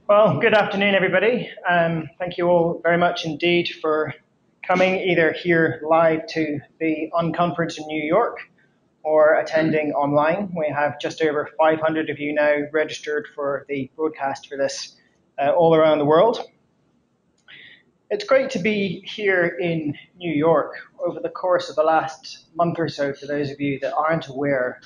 Well, good afternoon, everybody. Thank you all very much indeed for coming either here live to the Unconference in New York or attending online. We have just over 500 of you now registered for the broadcast for this all around the world. It's great to be here in New York. Over the course of the last month or so, for those of you that aren't aware,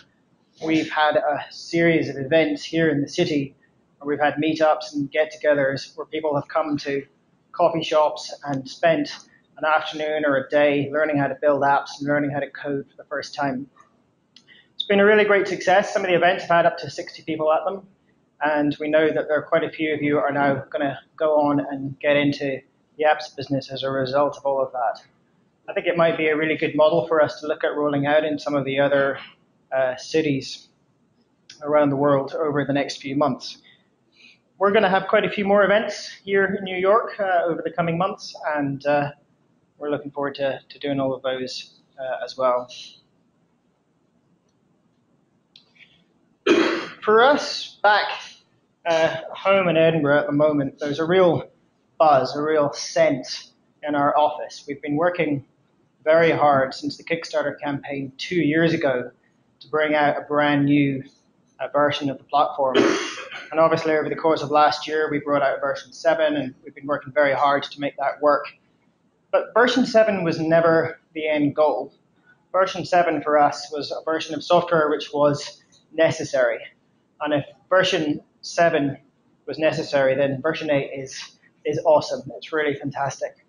we've had a series of events here in the city. We've had meetups and get-togethers where people have come to coffee shops and spent an afternoon or a day learning how to build apps and learning how to code for the first time. It's been a really great success. Some of the events have had up to 60 people at them, and we know that there are quite a few of you are now going to go on and get into the apps business as a result of all of that. I think it might be a really good model for us to look at rolling out in some of the other cities around the world over the next few months. We're going to have quite a few more events here in New York over the coming months, and we're looking forward to doing all of those as well. For us, back home in Edinburgh at the moment, there's a real buzz, a real sense in our office. We've been working very hard since the Kickstarter campaign 2 years ago to bring out a brand new version of the platform. And obviously over the course of last year, we brought out version 7, and we've been working very hard to make that work. But version 7 was never the end goal. Version 7 for us was a version of software which was necessary. And if version 7 was necessary, then version 8 is awesome. It's really fantastic.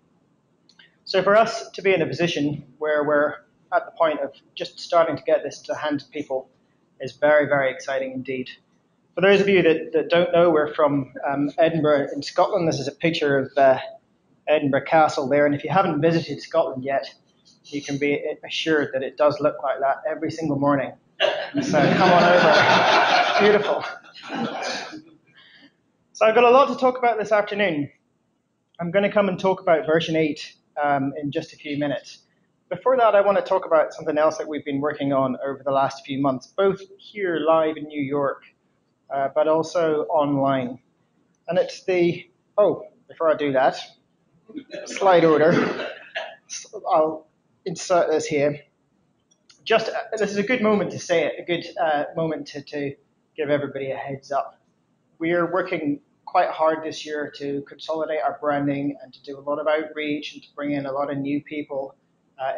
So for us to be in a position where we're at the point of just starting to get this to the hands of people is very, very exciting indeed. For those of you that don't know, we're from Edinburgh in Scotland. This is a picture of Edinburgh Castle there. And if you haven't visited Scotland yet, you can be assured that it does look like that every single morning. So come on over. It's beautiful. So I've got a lot to talk about this afternoon. I'm going to come and talk about version 8 in just a few minutes. Before that, I want to talk about something else that we've been working on over the last few months, both here live in New York, but also online. And it's before I do that, slide order. I'll insert this here. This is a good moment to say it, a good moment to give everybody a heads up. We are working quite hard this year to consolidate our branding and to do a lot of outreach and to bring in a lot of new people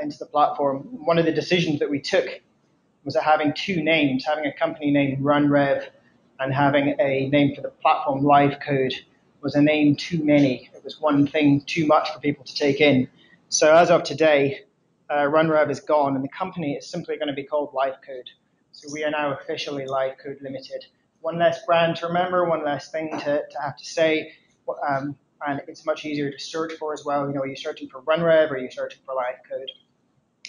into the platform. One of the decisions that we took was that having two names, having a company named RunRev and having a name for the platform LiveCode was a name too many. It was one thing too much for people to take in. So as of today, RunRev is gone and the company is simply going to be called LiveCode. So we are now officially LiveCode Limited. One less brand to remember, one less thing to have to say, and it's much easier to search for as well. You know, are you searching for RunRev or are you searching for LiveCode?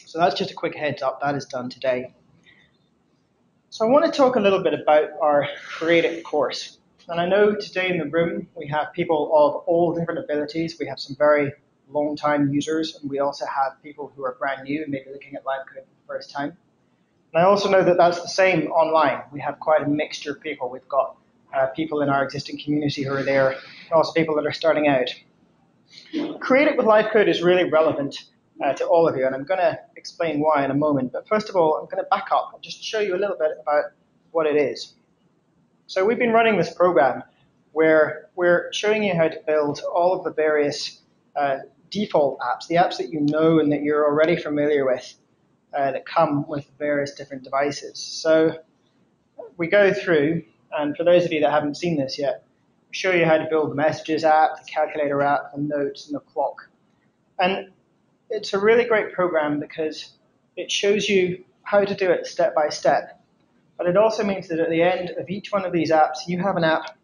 So that's just a quick heads up. That is done today. So I want to talk a little bit about our creative course. And I know today in the room we have people of all different abilities. We have some very long-time users, and we also have people who are brand new and maybe looking at LiveCode for the first time. And I also know that that's the same online. We have quite a mixture of people. We've got people in our existing community who are there, and also people that are starting out. Create It with LiveCode is really relevant to all of you, and I'm going to explain why in a moment. But first of all, I'm going to back up and just show you a little bit about what it is. So we've been running this program where we're showing you how to build all of the various default apps, the apps that you know and that you're already familiar with, that come with various different devices. So we go through, and for those of you that haven't seen this yet, we show you how to build the Messages app, the Calculator app, the Notes, and the Clock. And it's a really great program because it shows you how to do it step by step. But it also means that at the end of each one of these apps, you have an app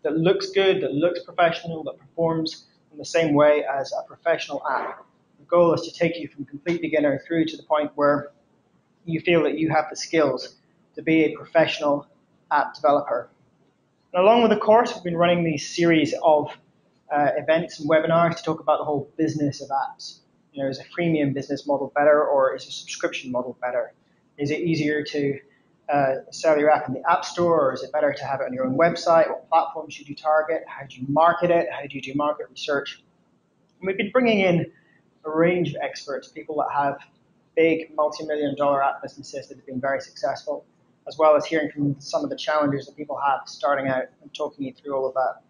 that looks good, that looks professional, that performs in the same way as a professional app. The goal is to take you from complete beginner through to the point where you feel that you have the skills to be a professional app developer. And along with the course, we've been running these series of events and webinars to talk about the whole business of apps. You know, is a freemium business model better, or is a subscription model better? Is it easier to sell your app in the App Store, or is it better to have it on your own website? What platform should you target? How do you market it? How do you do market research? And we've been bringing in a range of experts, people that have big multi-million-dollar app businesses that have been very successful, as well as hearing from some of the challenges that people have starting out and talking you through all of that.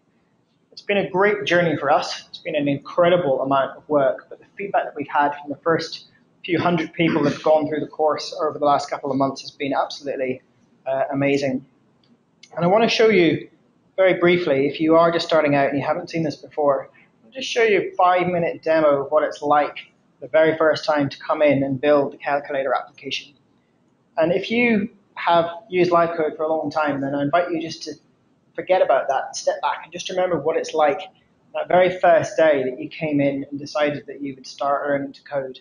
It's been a great journey for us. It's been an incredible amount of work, but the feedback that we've had from the first few hundred people that have gone through the course over the last couple of months has been absolutely amazing. And I want to show you very briefly, if you are just starting out and you haven't seen this before, I'll just show you a 5-minute demo of what it's like the very first time to come in and build the calculator application. And if you have used LiveCode for a long time, then I invite you just to forget about that and step back and just remember what it's like that very first day that you came in and decided that you would start learning to code.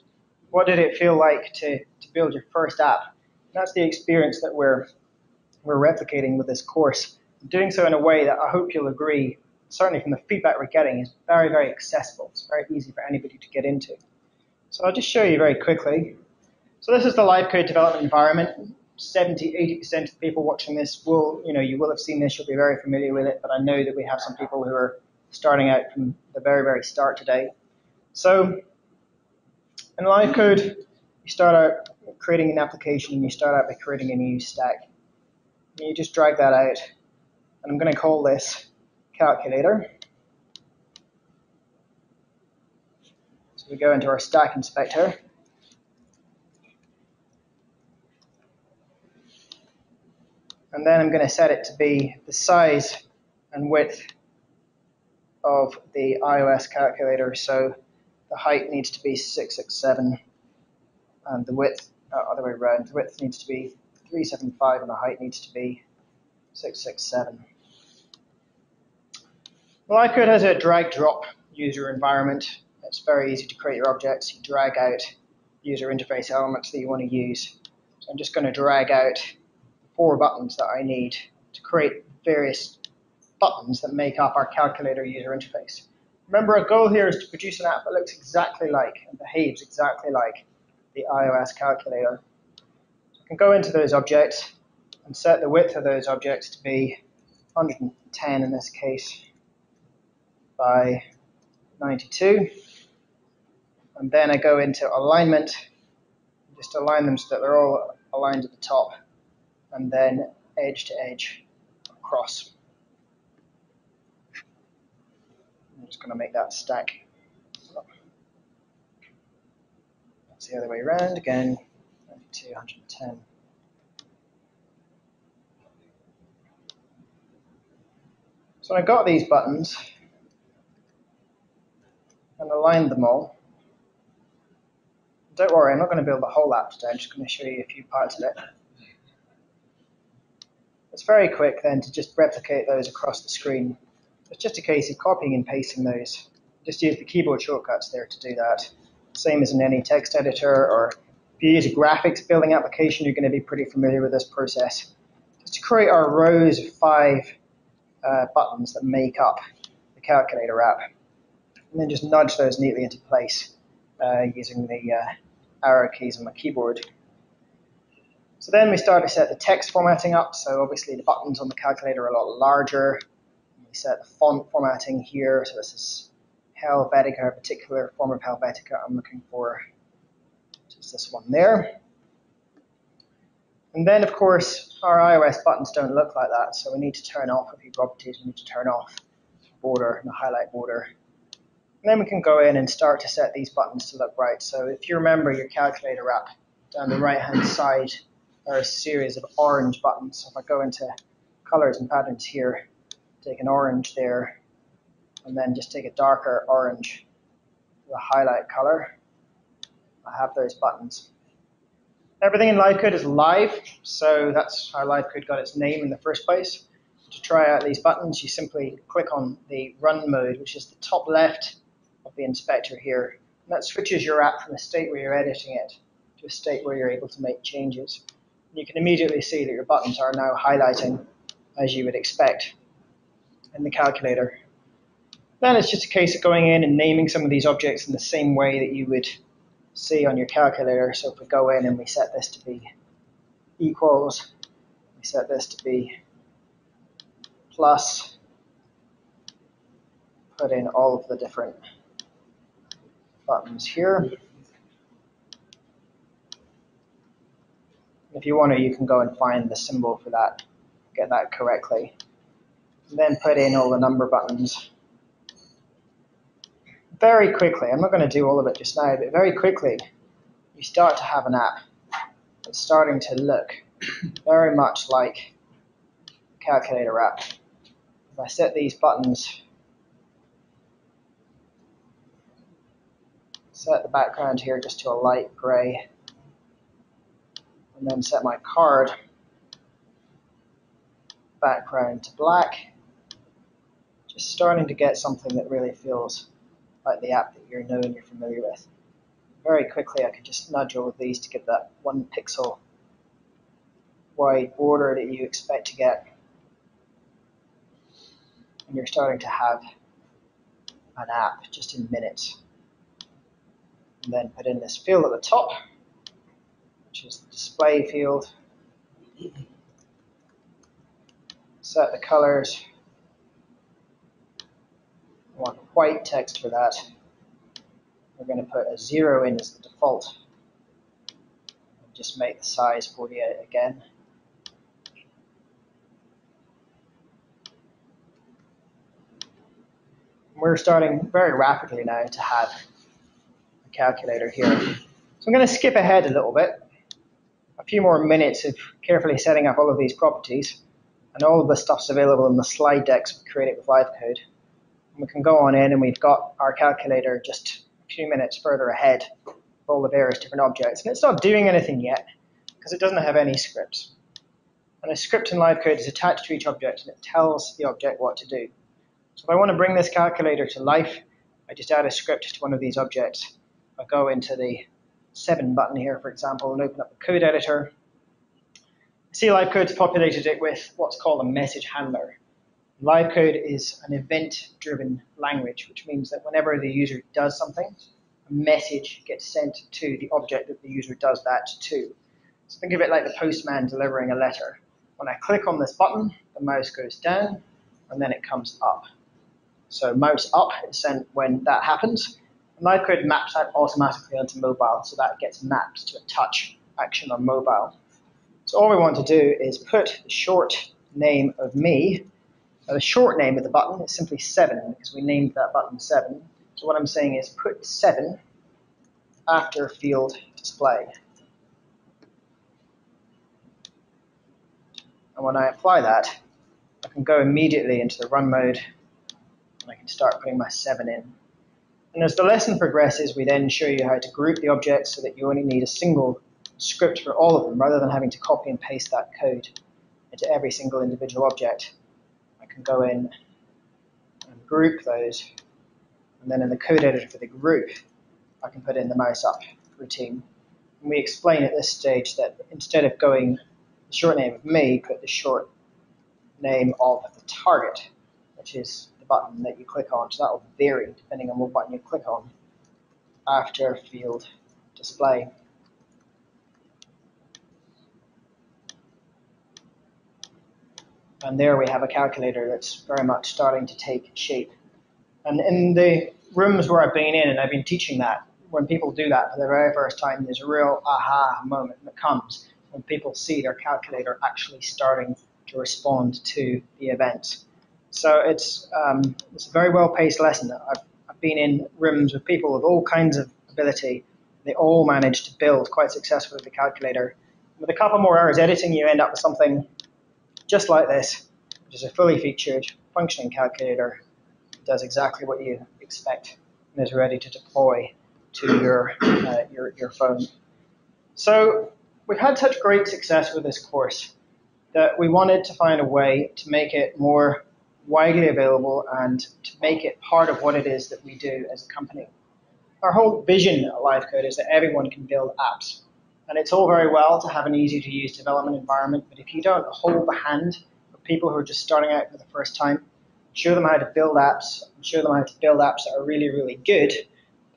What did it feel like to build your first app? And that's the experience that we're replicating with this course. Doing so in a way that I hope you'll agree, certainly from the feedback we're getting, is very, very accessible. It's very easy for anybody to get into. So I'll just show you very quickly. So this is the LiveCode development environment. 70–80% of people watching this you will have seen this, you'll be very familiar with it, but I know that we have some people who are starting out from the very, very start today. So in LiveCode, you start out creating an application and you start out by creating a new stack. And you just drag that out, and I'm going to call this calculator. So we go into our stack inspector. And then I'm going to set it to be the size and width of the iOS calculator. So the height needs to be 667, and the width, other way around, the width needs to be 375, and the height needs to be 667. LiveCode has a drag-drop user environment. It's very easy to create your objects. You drag out user interface elements that you want to use. So I'm just going to drag out 4 buttons that I need to create various buttons that make up our calculator user interface. Remember, our goal here is to produce an app that looks exactly like and behaves exactly like the iOS calculator. So I can go into those objects and set the width of those objects to be 110 in this case by 92. And then I go into alignment, just align them so that they're all aligned at the top, and then edge to edge across. I'm just going to make that stack. That's the other way around again, 92, 110. So I got these buttons and aligned them all. Don't worry, I'm not going to build the whole app today, I'm just going to show you a few parts of it. It's very quick then to just replicate those across the screen. It's just a case of copying and pasting those. Just use the keyboard shortcuts there to do that. Same as in any text editor, or if you use a graphics building application, you're going to be pretty familiar with this process. Just to create our rows of 5 buttons that make up the calculator app. And then just nudge those neatly into place using the arrow keys on my keyboard. So then we start to set the text formatting up. So obviously the buttons on the calculator are a lot larger. We set the font formatting here. So this is Helvetica, a particular form of Helvetica I'm looking for, which is this one there. And then, of course, our iOS buttons don't look like that. So we need to turn off a few properties. We need to turn off the border and the highlight border. And then we can go in and start to set these buttons to look right. So if you remember your calculator app, down the right-hand side, there are a series of orange buttons. So if I go into colors and patterns here, take an orange there, and then just take a darker orange for the highlight color, I have those buttons. Everything in LiveCode is live, so that's how LiveCode got its name in the first place. To try out these buttons, you simply click on the run mode, which is the top left of the inspector here. And that switches your app from a state where you're editing it to a state where you're able to make changes. And you can immediately see that your buttons are now highlighting as you would expect in the calculator. Then it's just a case of going in and naming some of these objects in the same way that you would see on your calculator. So if we go in and we set this to be equals set this to be plus, put in all of the different buttons here. If you want to, you can go and find the symbol for that, get that correctly. And then put in all the number buttons. Very quickly, I'm not going to do all of it just now, but very quickly, you start to have an app that's starting to look very much like a calculator app. If I set these buttons, set the background here just to a light gray, and then set my card background to black, just starting to get something that really feels like the app that you know and you're familiar with. Very quickly, I could just nudge all of these to get that 1 pixel wide border that you expect to get. And you're starting to have an app just in minutes. And then put in this field at the top, which is the display field. Set the colors. I want white text for that. We're going to put a 0 in as the default. And just make the size 48 again. We're starting very rapidly now to have a calculator here. So I'm going to skip ahead a little bit. A few more minutes of carefully setting up all of these properties. And all of the stuff's available in the slide decks we created with LiveCode. And we can go on in and we've got our calculator just a few minutes further ahead of all the various different objects. And it's not doing anything yet because it doesn't have any scripts. And a script in LiveCode is attached to each object and it tells the object what to do. So if I want to bring this calculator to life, I just add a script to one of these objects. I go into the 7 button here, for example, and open up the code editor. See, LiveCode's populated it with what's called a message handler. LiveCode is an event-driven language, which means that whenever the user does something, a message gets sent to the object that the user does that to. So think of it like the postman delivering a letter. When I click on this button, the mouse goes down, and then it comes up. So mouse up is sent when that happens. And LiveCode maps out automatically onto mobile, so that gets mapped to a touch action on mobile. So all we want to do is put the short name of me. Now the short name of the button is simply 7 because we named that button 7. So what I'm saying is put 7 after field display. And when I apply that, I can go immediately into the run mode and I can start putting my 7 in. And as the lesson progresses, we then show you how to group the objects so that you only need a single script for all of them rather than having to copy and paste that code into every single individual object. I can go in and group those, and then in the code editor for the group, I can put in the mouse up routine. And we explain at this stage that instead of going the short name of me, put the short name of the target, which is the button that you click on. So that will vary depending on what button you click on after field display. And there we have a calculator that's very much starting to take shape. And in the rooms where I've been in and I've been teaching that, when people do that for the very first time, there's a real aha moment that comes when people see their calculator actually starting to respond to the events. So it's a very well-paced lesson. I've been in rooms with people with all kinds of ability. They all managed to build quite successfully with the calculator. With a couple more hours editing, you end up with something just like this, which is a fully featured functioning calculator. It does exactly what you expect and is ready to deploy to your phone. So we've had such great success with this course that we wanted to find a way to make it more widely available and to make it part of what it is that we do as a company. Our whole vision at LiveCode is that everyone can build apps. And it's all very well to have an easy-to-use development environment, but if you don't hold the hand of people who are just starting out for the first time, show them how to build apps, and show them how to build apps that are really, really good,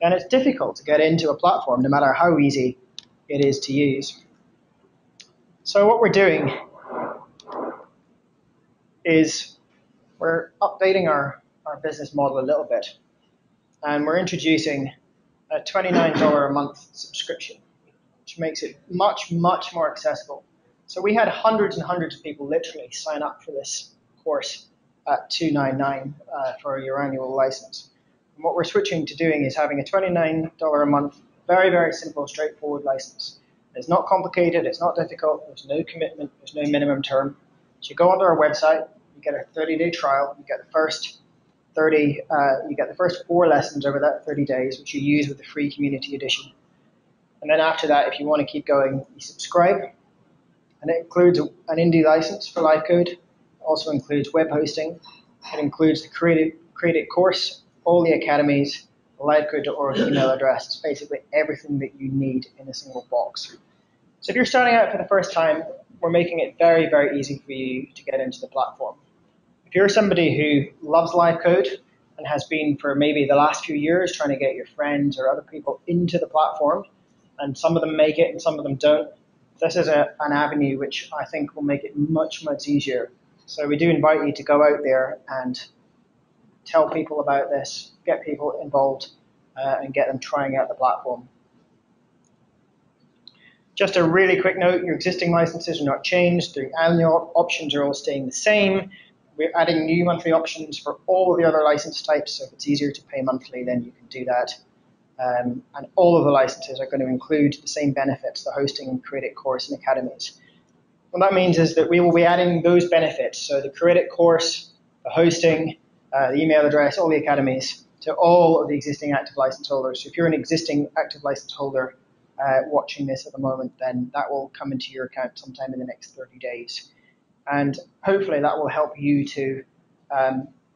then it's difficult to get into a platform, no matter how easy it is to use. So what we're doing is we're updating our business model a little bit, and we're introducing a $29 a month subscription, which makes it much, much more accessible. So we had hundreds and hundreds of people literally sign up for this course at $299 for your annual license. And what we're switching to doing is having a $29 a month, very, very simple, straightforward license. It's not complicated, it's not difficult, there's no commitment, there's no minimum term. So you go onto our website, you get a 30-day trial, you get the first 4 lessons over that 30 days, which you use with the free community edition. And then after that, if you want to keep going, you subscribe. And it includes an Indy license for LiveCode. It also includes web hosting. It includes the created course, all the academies, the LiveCode.org email address. It's basically everything that you need in a single box. So if you're starting out for the first time, we're making it very, very easy for you to get into the platform. If you're somebody who loves LiveCode and has been for maybe the last few years trying to get your friends or other people into the platform, and some of them make it and some of them don't, this is an avenue which I think will make it much, much easier. So we do invite you to go out there and tell people about this, get people involved, and get them trying out the platform. Just a really quick note, your existing licenses are not changed. The annual options are all staying the same. We're adding new monthly options for all of the other license types, so if it's easier to pay monthly, then you can do that. And all of the licenses are going to include the same benefits, the hosting, created course, and academies. What that means is that we will be adding those benefits, so the created course, the hosting, the email address, all the academies, to all of the existing active license holders. So if you're an existing active license holder watching this at the moment, then that will come into your account sometime in the next 30 days. And hopefully that will help you to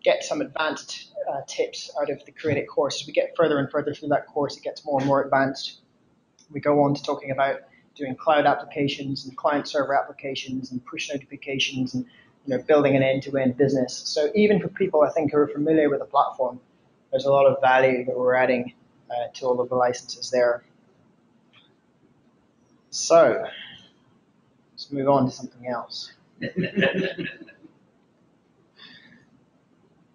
get some advanced tips out of the created course. As we get further and further through that course, it gets more and more advanced. We go on to talking about doing cloud applications and client server applications and push notifications and building an end-to-end business. So even for people I think who are familiar with the platform, there's a lot of value that we're adding to all of the licenses there. So let's move on to something else.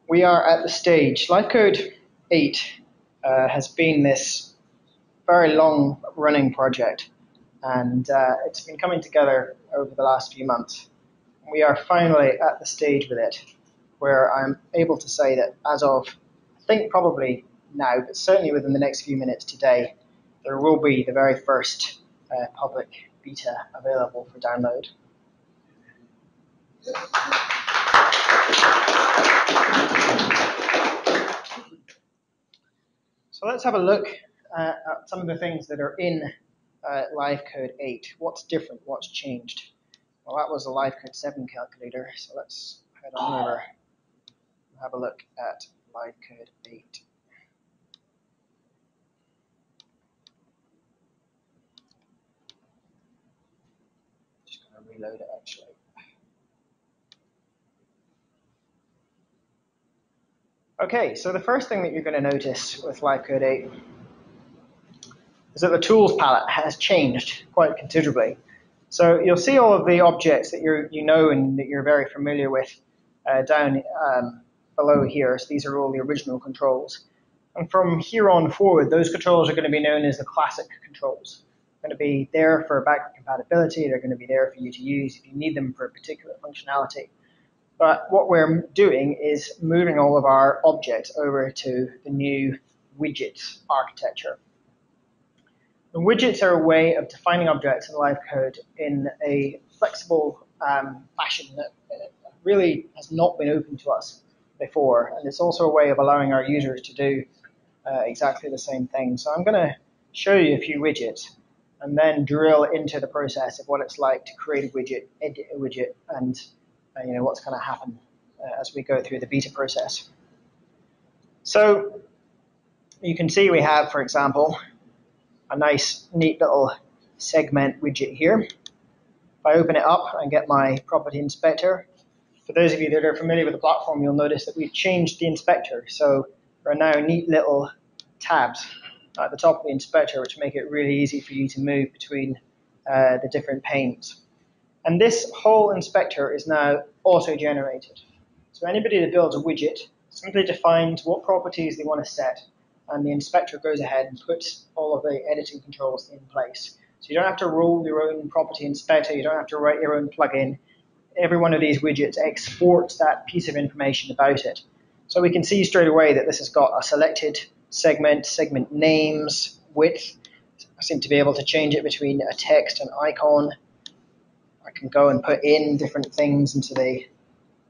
We are at the stage. LiveCode 8 has been this very long-running project, and it's been coming together over the last few months. We are finally at the stage with it where I'm able to say that as of, I think probably now, but certainly within the next few minutes today, there will be the very first public beta available for download. So let's have a look at some of the things that are in LiveCode 8. What's different? What's changed? Well, that was a LiveCode 7 calculator, so let's head on over and have a look at LiveCode 8. Just going to reload it actually. Okay, so the first thing that you're going to notice with LiveCode 8 is that the tools palette has changed quite considerably. So you'll see all of the objects that you know and that you're very familiar with down below here. So these are all the original controls. And from here on forward, those controls are going to be known as the classic controls. They're going to be there for backward compatibility. They're going to be there for you to use if you need them for a particular functionality. But what we're doing is moving all of our objects over to the new widgets architecture. The widgets are a way of defining objects in LiveCode in a flexible fashion that really has not been open to us before. And it's also a way of allowing our users to do exactly the same thing. So I'm going to show you a few widgets and then drill into the process of what it's like to create a widget, edit a widget, and what's going to happen as we go through the beta process. So you can see we have, for example, a nice, neat little segment widget here. If I open it up and get my property inspector, for those of you that are familiar with the platform, you'll notice that we've changed the inspector. So there are now neat little tabs at the top of the inspector, which make it really easy for you to move between the different panes. And this whole inspector is now auto-generated. So anybody that builds a widget simply defines what properties they want to set, and the inspector goes ahead and puts all of the editing controls in place. So you don't have to roll your own property inspector, you don't have to write your own plugin. Every one of these widgets exports that piece of information about it. So we can see straight away that this has got a selected segment, segment names, width. I seem to be able to change it between a text and icon. I can go and put in different things into the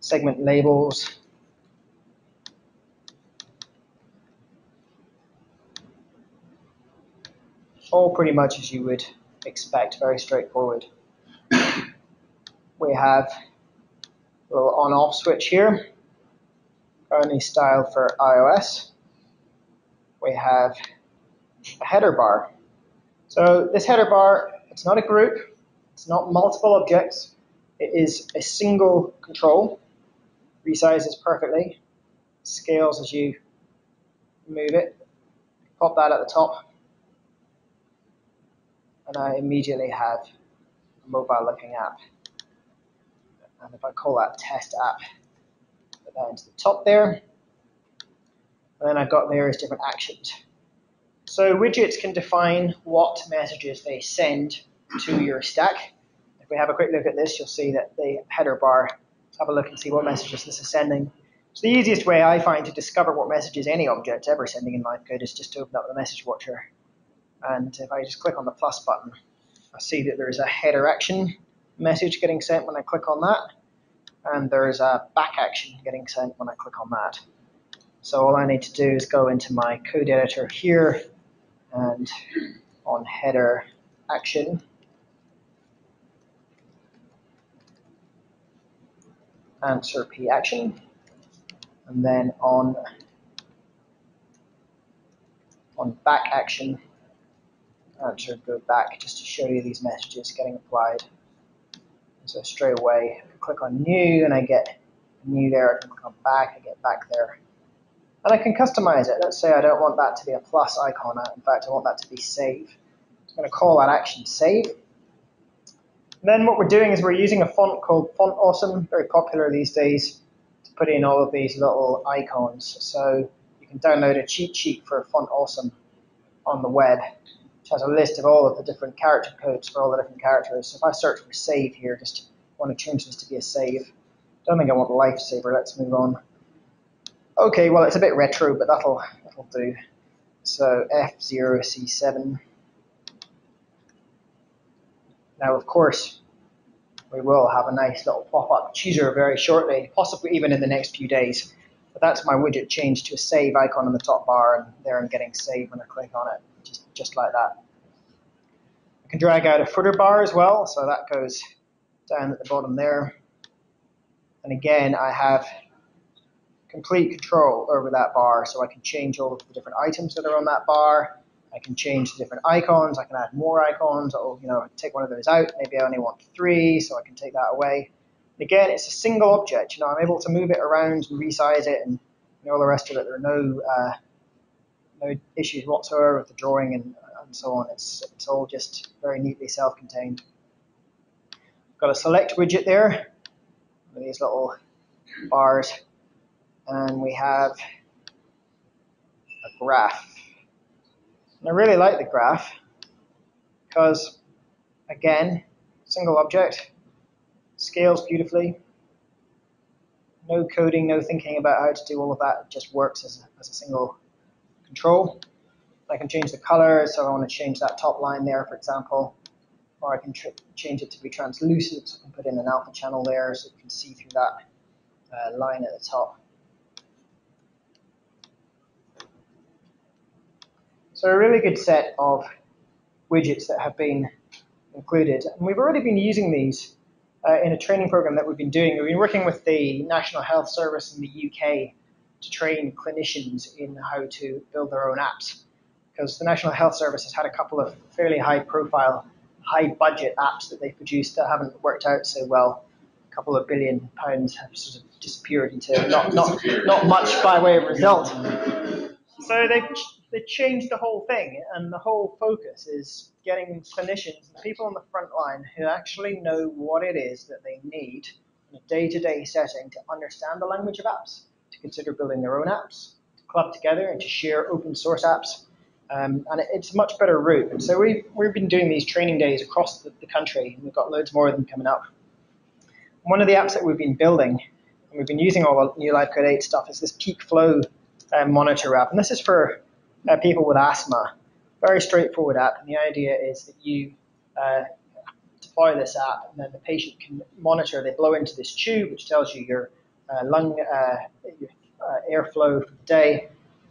segment labels. All pretty much as you would expect, very straightforward. We have a little on-off switch here, only style for iOS. We have a header bar. So this header bar, it's not a group, it's not multiple objects, it is a single control, resizes perfectly, scales as you move it. Pop that at the top, and I immediately have a mobile looking app. And if I call that test app, put that into the top there. And then I've got various different actions. So widgets can define what messages they send to your stack. If we have a quick look at this, you'll see that the header bar, let's have a look and see what messages this is sending. So the easiest way I find to discover what messages any object's ever sending in LiveCode is just to open up the message watcher. And if I just click on the plus button, I see that there's a header action message getting sent when I click on that. And there's a back action getting sent when I click on that. So all I need to do is go into my code editor here and on header action, answer P action, and then on back action, answer go back, just to show you these messages getting applied. So straight away, I click on new and I get new there, I can click on back, I get back there. And I can customize it. Let's say I don't want that to be a plus icon. In fact, I want that to be save. So I'm going to call that action save. And then what we're doing is we're using a font called Font Awesome, very popular these days, to put in all of these little icons. So you can download a cheat sheet for Font Awesome on the web, which has a list of all of the different character codes for all the different characters. So if I search for save here, just want to change this to be a save. Don't think I want lifesaver. Let's move on. Okay, well, it's a bit retro, but that'll do. So F0C7. Now, of course, we will have a nice little pop-up chooser very shortly, possibly even in the next few days. But that's my widget changed to a save icon in the top bar, and there I'm getting save when I click on it, just like that. I can drag out a footer bar as well, so that goes down at the bottom there. And again, I have complete control over that bar, so I can change all of the different items that are on that bar. I can change the different icons. I can add more icons. Or, take one of those out. Maybe I only want 3, so I can take that away. And again, it's a single object. I'm able to move it around and resize it, and all the rest of it. There are no issues whatsoever with the drawing and so on. It's all just very neatly self-contained. Got a select widget there with these little bars. And we have a graph. And I really like the graph because, again, single object, scales beautifully, no coding, no thinking about how to do all of that. It just works as a single control. I can change the color, so I want to change that top line there, for example, or I can change it to be translucent, so I can put in an alpha channel there so you can see through that line at the top. So a really good set of widgets that have been included. And we've already been using these in a training program that we've been doing. We've been working with the National Health Service in the UK to train clinicians in how to build their own apps. Because the National Health Service has had a couple of fairly high-profile, high-budget apps that they've produced that haven't worked out so well. A couple of £1 billion have sort of disappeared into not much by way of result. So they changed the whole thing, and the whole focus is getting clinicians, the people on the front line who actually know what it is that they need in a day-to-day setting to understand the language of apps, to consider building their own apps, to club together and to share open source apps. And it's a much better route. And so we've been doing these training days across the country, and we've got loads more of them coming up. One of the apps that we've been building, and we've been using all the new LiveCode 8 stuff, is this peak flow monitor app. And this is for people with asthma. Very straightforward app. And the idea is that you deploy this app, and then the patient can monitor. They blow into this tube, which tells you your lung your airflow for the day,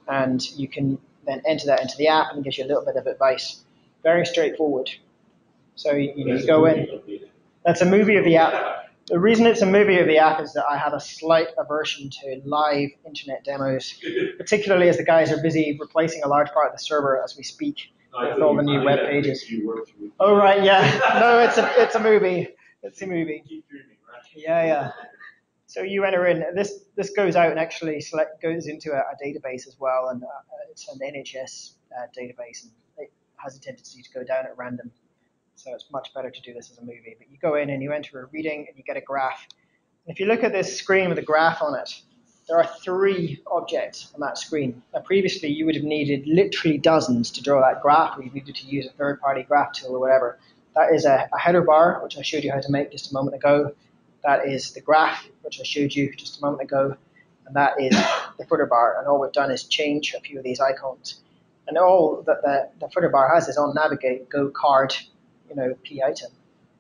and you can then enter that into the app, and it gives you a little bit of advice. Very straightforward. So you go in. That's a movie of the app. The reason it's a movie of the app is that I have a slight aversion to live internet demos, particularly as the guys are busy replacing a large part of the server as we speak with all the new web pages. Oh, right, yeah. No, it's a movie. It's a movie. Yeah. So you enter in. This goes out and actually goes into a database as well, and it's an NHS database, and it has a tendency to go down at random. So it's much better to do this as a movie. But you go in and you enter a reading and you get a graph. And if you look at this screen with a graph on it, there are 3 objects on that screen. Now, previously, you would have needed literally dozens to draw that graph, or you needed to use a third-party graph tool or whatever. That is a header bar, which I showed you how to make just a moment ago. That is the graph, which I showed you just a moment ago. And that is the footer bar. And all we've done is change a few of these icons. And all that the footer bar has is on navigate, go card, P item,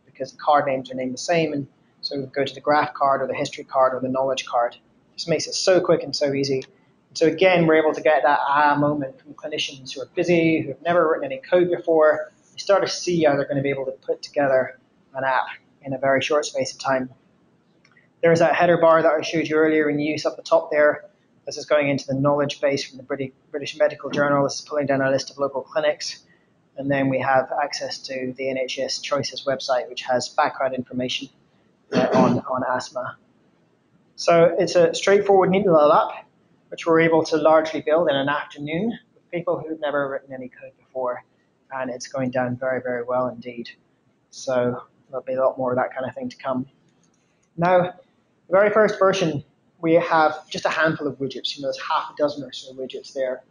because the card names are named the same. And so we go to the graph card or the history card or the knowledge card. Just makes it so quick and so easy. And so again, we're able to get that moment from clinicians who are busy, who have never written any code before. They start to see how they're going to be able to put together an app in a very short space of time. There's that header bar that I showed you earlier in use up the top there. This is going into the knowledge base from the British Medical Journal. This is pulling down a list of local clinics. And then we have access to the NHS Choices website, which has background information on asthma. So it's a straightforward, neat little app, which we're able to largely build in an afternoon with people who've never written any code before. And it's going down very, very well indeed. So there'll be a lot more of that kind of thing to come. Now, the very first version, we have just a handful of widgets. There's half a dozen or so widgets there.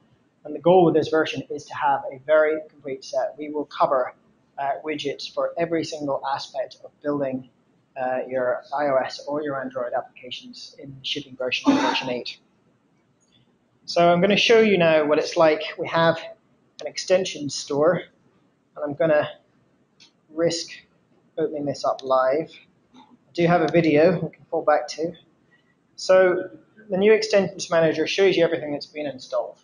And the goal with this version is to have a very complete set. We will cover widgets for every single aspect of building your iOS or your Android applications in shipping version 8. So I'm going to show you now what it's like. We have an extension store, and I'm going to risk opening this up live. I do have a video we can fall back to. So the new extensions manager shows you everything that's been installed.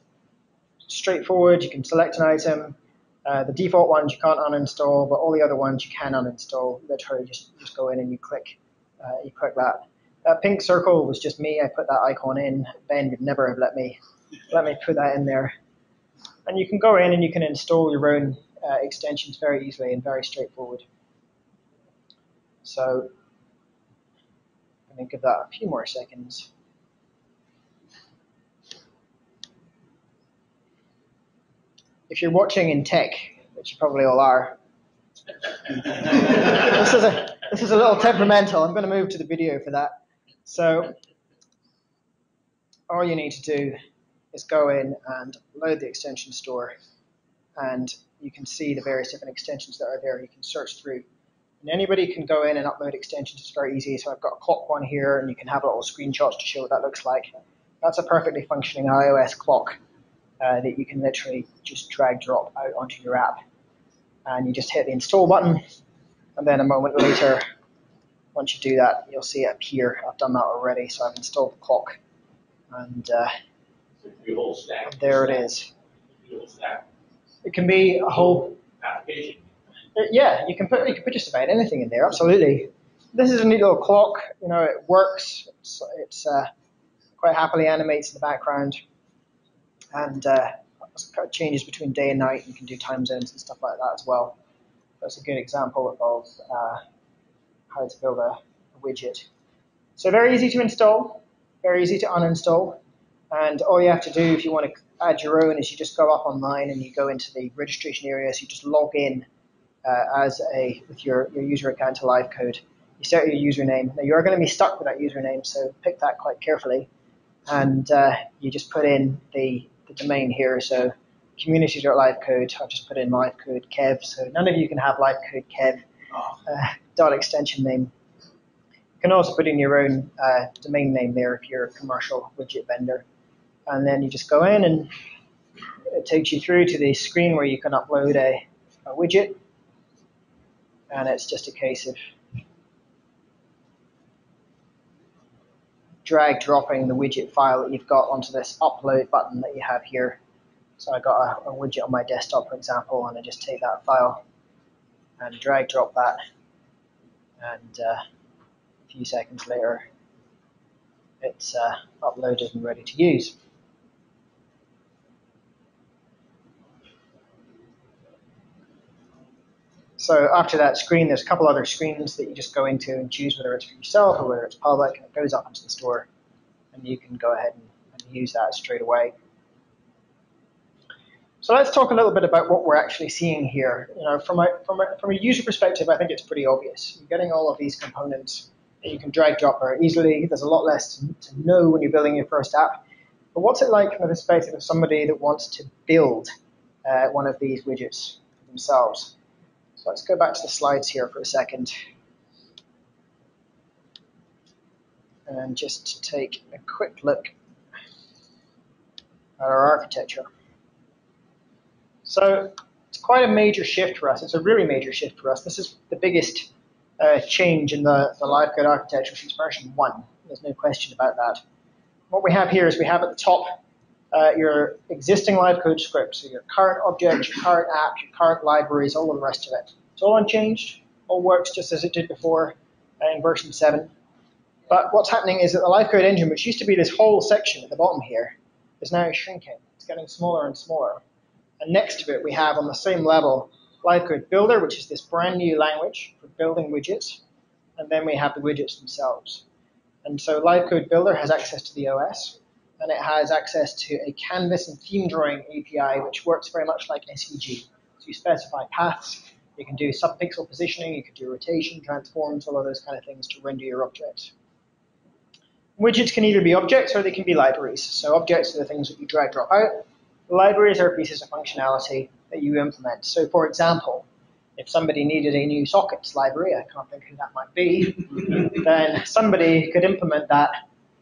Straightforward, you can select an item. The default ones you can't uninstall, but all the other ones you can uninstall. Literally, just go in and you click that. That pink circle was just me. I put that icon in. Ben would never have let me put that in there. And you can go in and you can install your own extensions very easily and very straightforward. So I'm going to give that a few more seconds. If you're watching in tech, which you probably all are, this is a little temperamental. I'm going to move to the video for that. So all you need to do is go in and load the extension store, and you can see the various different extensions that are there. You can search through. And anybody can go in and upload extensions. It's very easy. So I've got a clock one here, and you can have little screenshots to show what that looks like. That's a perfectly functioning iOS clock that you can literally just drag drop out onto your app. And you just hit the install button, and then a moment later, once you do that, you'll see it appear. I've done that already, so I've installed the clock, and there it is. It can be a whole application. Yeah, you can put just about anything in there. Absolutely. This is a neat little clock. It works. It's quite happily animates in the background, and it changes between day and night. You can do time zones and stuff like that as well. That's a good example of how to build a widget. So very easy to install, very easy to uninstall, and all you have to do if you want to add your own is you just go up online and you go into the registration area. So you just log in with your user account to LiveCode. You you set your username. Now you are going to be stuck with that username, so pick that quite carefully. And you just put in the domain here. So community.livecode, I'll just put in livecode kev. So none of you can have livecode kev dot extension name. You can also put in your own domain name there if you're a commercial widget vendor. And then you just go in and it takes you through to the screen where you can upload a widget. And it's just a case of drag dropping the widget file that you've got onto this upload button that you have here. So I got a widget on my desktop, for example, and I just take that file and drag drop that. And a few seconds later, it's uploaded and ready to use. So after that screen, there's a couple other screens that you just go into and choose whether it's for yourself or whether it's public, and it goes up into the store, and you can go ahead and use that straight away. So let's talk a little bit about what we're actually seeing here. You know, from a user perspective, I think it's pretty obvious. You're getting all of these components that you can drag drop very easily. There's a lot less to know when you're building your first app. But what's it like from the perspective of somebody that wants to build one of these widgets themselves? So let's go back to the slides here for a second and just take a quick look at our architecture. So it's quite a major shift for us. It's a really major shift for us. This is the biggest change in the LiveCode architecture since version 1. There's no question about that. What we have here is we have at the top your existing LiveCode script, so your current object, your current app, your current libraries, all of the rest of it. It's all unchanged, all works just as it did before in version 7. But what's happening is that the LiveCode engine, which used to be this whole section at the bottom here, is now shrinking. It's getting smaller and smaller. And next to it, we have on the same level LiveCode Builder, which is this brand new language for building widgets. And then we have the widgets themselves. And so LiveCode Builder has access to the OS, and it has access to a canvas and theme drawing API, which works very much like SVG. So you specify paths, you can do subpixel positioning, you can do rotation, transforms, all of those kind of things to render your objects. Widgets can either be objects or they can be libraries. So objects are the things that you drag drop out. Libraries are pieces of functionality that you implement. So for example, if somebody needed a new sockets library, I can't think who that might be, then somebody could implement that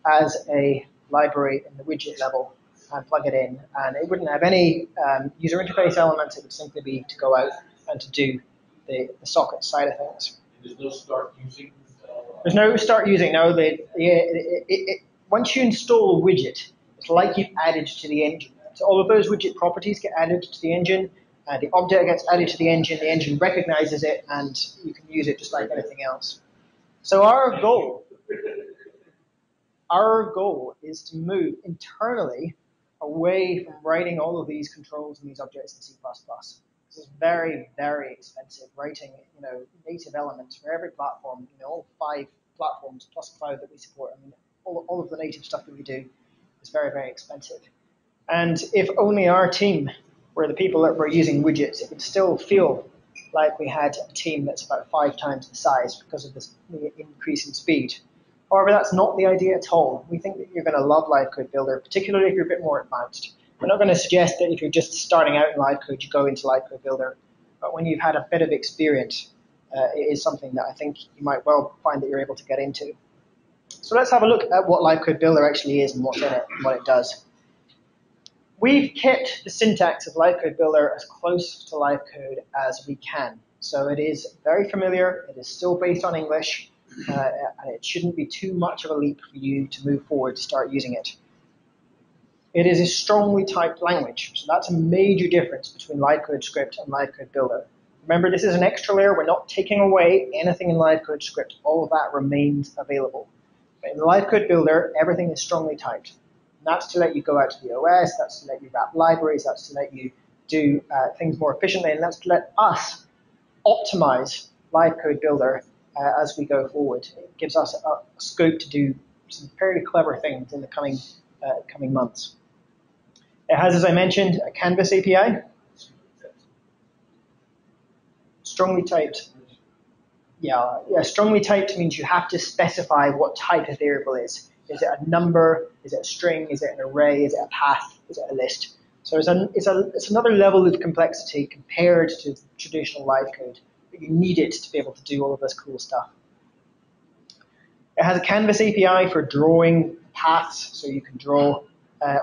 as a library in the widget level and plug it in. And it wouldn't have any user interface elements. It would simply be to go out and to do the socket side of things. There's no start using? There's no start using. No, once you install a widget, it's like you've added to the engine. So all of those widget properties get added to the engine. The object gets added to the engine recognizes it, and you can use it just like anything else. So our goal is to move internally away from writing all of these controls and these objects in C++. This is very, very expensive. Writing, native elements for every platform, all 5 platforms plus cloud that we support. I mean, all of the native stuff that we do is very, very expensive. And if only our team were the people that were using widgets, it would still feel like we had a team that's about 5 times the size because of this increase in speed. However, that's not the idea at all. We think that you're going to love LiveCode Builder, particularly if you're a bit more advanced. We're not going to suggest that if you're just starting out in LiveCode, you go into LiveCode Builder. But when you've had a bit of experience, it is something that I think you might well find that you're able to get into. So let's have a look at what LiveCode Builder actually is and what's in it and what it does. We've kept the syntax of LiveCode Builder as close to LiveCode as we can. So it is very familiar. It is still based on English. And it shouldn't be too much of a leap for you to move forward to start using it. It is a strongly typed language, so that's a major difference between LiveCode Script and LiveCode Builder. Remember, this is an extra layer. We're not taking away anything in LiveCode Script. All of that remains available. But in LiveCode Builder, everything is strongly typed. And that's to let you go out to the OS, that's to let you wrap libraries, that's to let you do things more efficiently, and that's to let us optimize LiveCode Builder as we go forward. It gives us a scope to do some fairly clever things in the coming months. It has, as I mentioned, a Canvas API. Strongly typed. Yeah, strongly typed means you have to specify what type of variable is. Is it a number? Is it a string? Is it an array? Is it a path? Is it a list? So it's another level of complexity compared to traditional live code, but you need it to be able to do all of this cool stuff. It has a Canvas API for drawing paths, so you can draw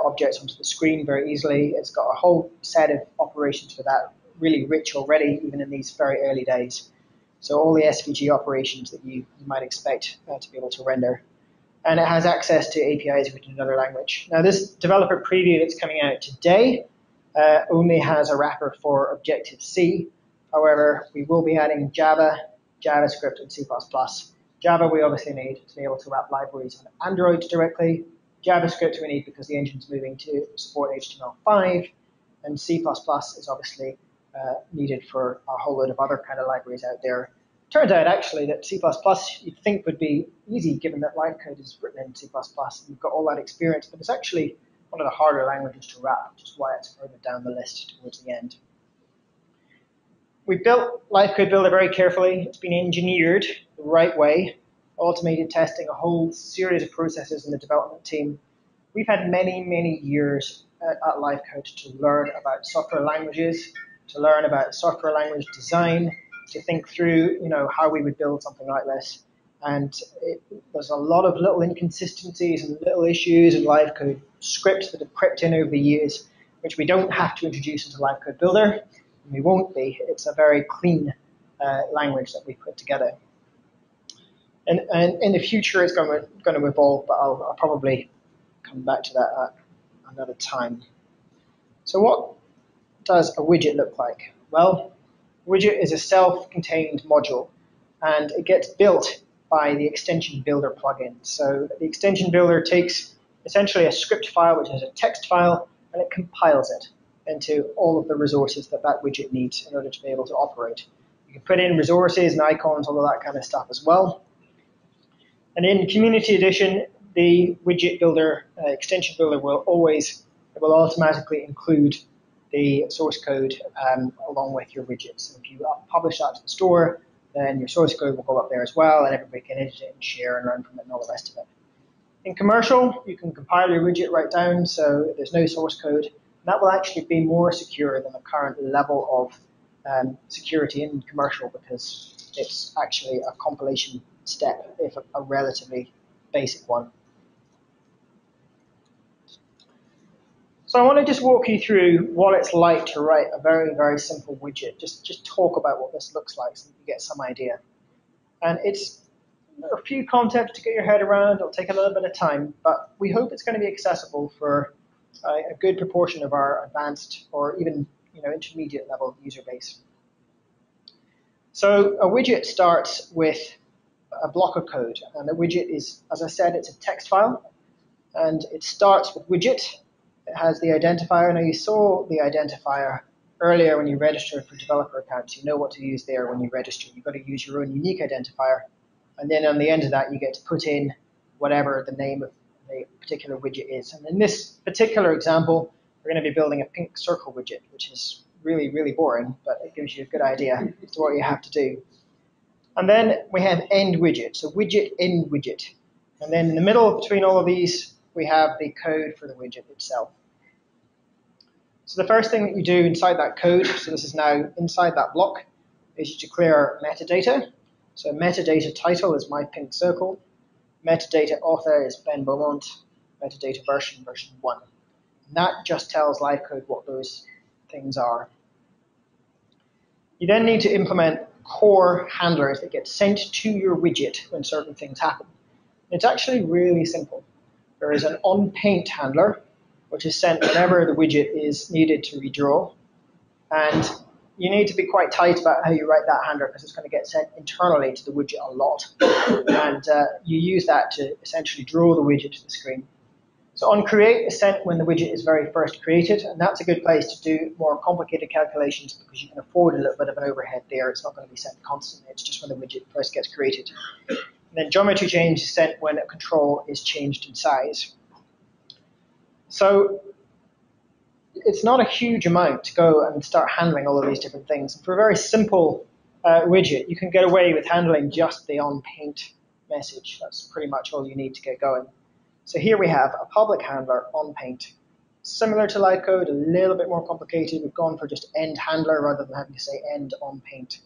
objects onto the screen very easily. It's got a whole set of operations for that, really rich already, even in these very early days. So all the SVG operations that you might expect to be able to render. And it has access to APIs written in another language. Now this developer preview that's coming out today only has a wrapper for Objective-C. However, we will be adding Java, JavaScript, and C++. Java we obviously need to be able to wrap libraries on Android directly. JavaScript we need because the engine's moving to support HTML5. And C++ is obviously needed for a whole load of other kind of libraries out there. Turns out actually that C++ you'd think would be easy given that LiveCode is written in C++ and you've got all that experience, but it's actually one of the harder languages to wrap, which is why it's further down the list towards the end. We built LiveCode Builder very carefully. It's been engineered the right way, automated testing, a whole series of processes in the development team. We've had many, many years at LiveCode to learn about software languages, to learn about software language design, to think through, how we would build something like this. And there's a lot of little inconsistencies and little issues in LiveCode scripts that have crept in over the years, which we don't have to introduce into LiveCode Builder. And we won't be. It's a very clean language that we put together. And in the future, it's going to evolve, but I'll probably come back to that at another time. So what does a widget look like? Well, widget is a self-contained module, and it gets built by the extension builder plugin. So the extension builder takes essentially a script file, which is a text file, and it compiles it into all of the resources that widget needs in order to be able to operate. You can put in resources and icons, all of that kind of stuff as well. And in Community Edition, the widget builder, extension builder will automatically include the source code along with your widgets. So if you publish that to the store, then your source code will go up there as well, and everybody can edit it and share and learn from it and all the rest of it. In commercial, you can compile your widget right down, so there's no source code. And that will actually be more secure than the current level of security in commercial because it's actually a compilation step, if a relatively basic one. So I want to just walk you through what it's like to write a very, very simple widget. Just talk about what this looks like so you get some idea. And there are a few concepts to get your head around. It'll take a little bit of time, but we hope it's going to be accessible for a good proportion of our advanced or even intermediate level user base. So a widget starts with a block of code, and a widget is, as I said, it's a text file, and it starts with widget. It has the identifier. Now you saw the identifier earlier when you registered for developer accounts. You know what to use there when you register. You've got to use your own unique identifier. And then on the end of that, you get to put in whatever the name of the particular widget is. And in this particular example, we're going to be building a pink circle widget, which is really, really boring, but it gives you a good idea as to what you have to do. And then we have end widget, so widget end widget. And then in the middle between all of these, we have the code for the widget itself. So the first thing that you do inside that code, so this is now inside that block, is you declare metadata. So metadata title is my pink circle. Metadata author is Ben Beaumont. Metadata version 1. And that just tells LiveCode what those things are. You then need to implement core handlers that get sent to your widget when certain things happen. It's actually really simple. There is an onPaint handler, which is sent whenever the widget is needed to redraw. And you need to be quite tight about how you write that handler because it's going to get sent internally to the widget a lot. And you use that to essentially draw the widget to the screen. So onCreate is sent when the widget is very first created, and that's a good place to do more complicated calculations because you can afford a little bit of an overhead there. It's not going to be sent constantly. It's just when the widget first gets created. And then geometry change is sent when a control is changed in size. So it's not a huge amount to go and start handling all of these different things. For a very simple widget, you can get away with handling just the onPaint message. That's pretty much all you need to get going. So here we have a public handler onPaint. Similar to LiveCode, a little bit more complicated. We've gone for just end handler rather than having to say end onPaint.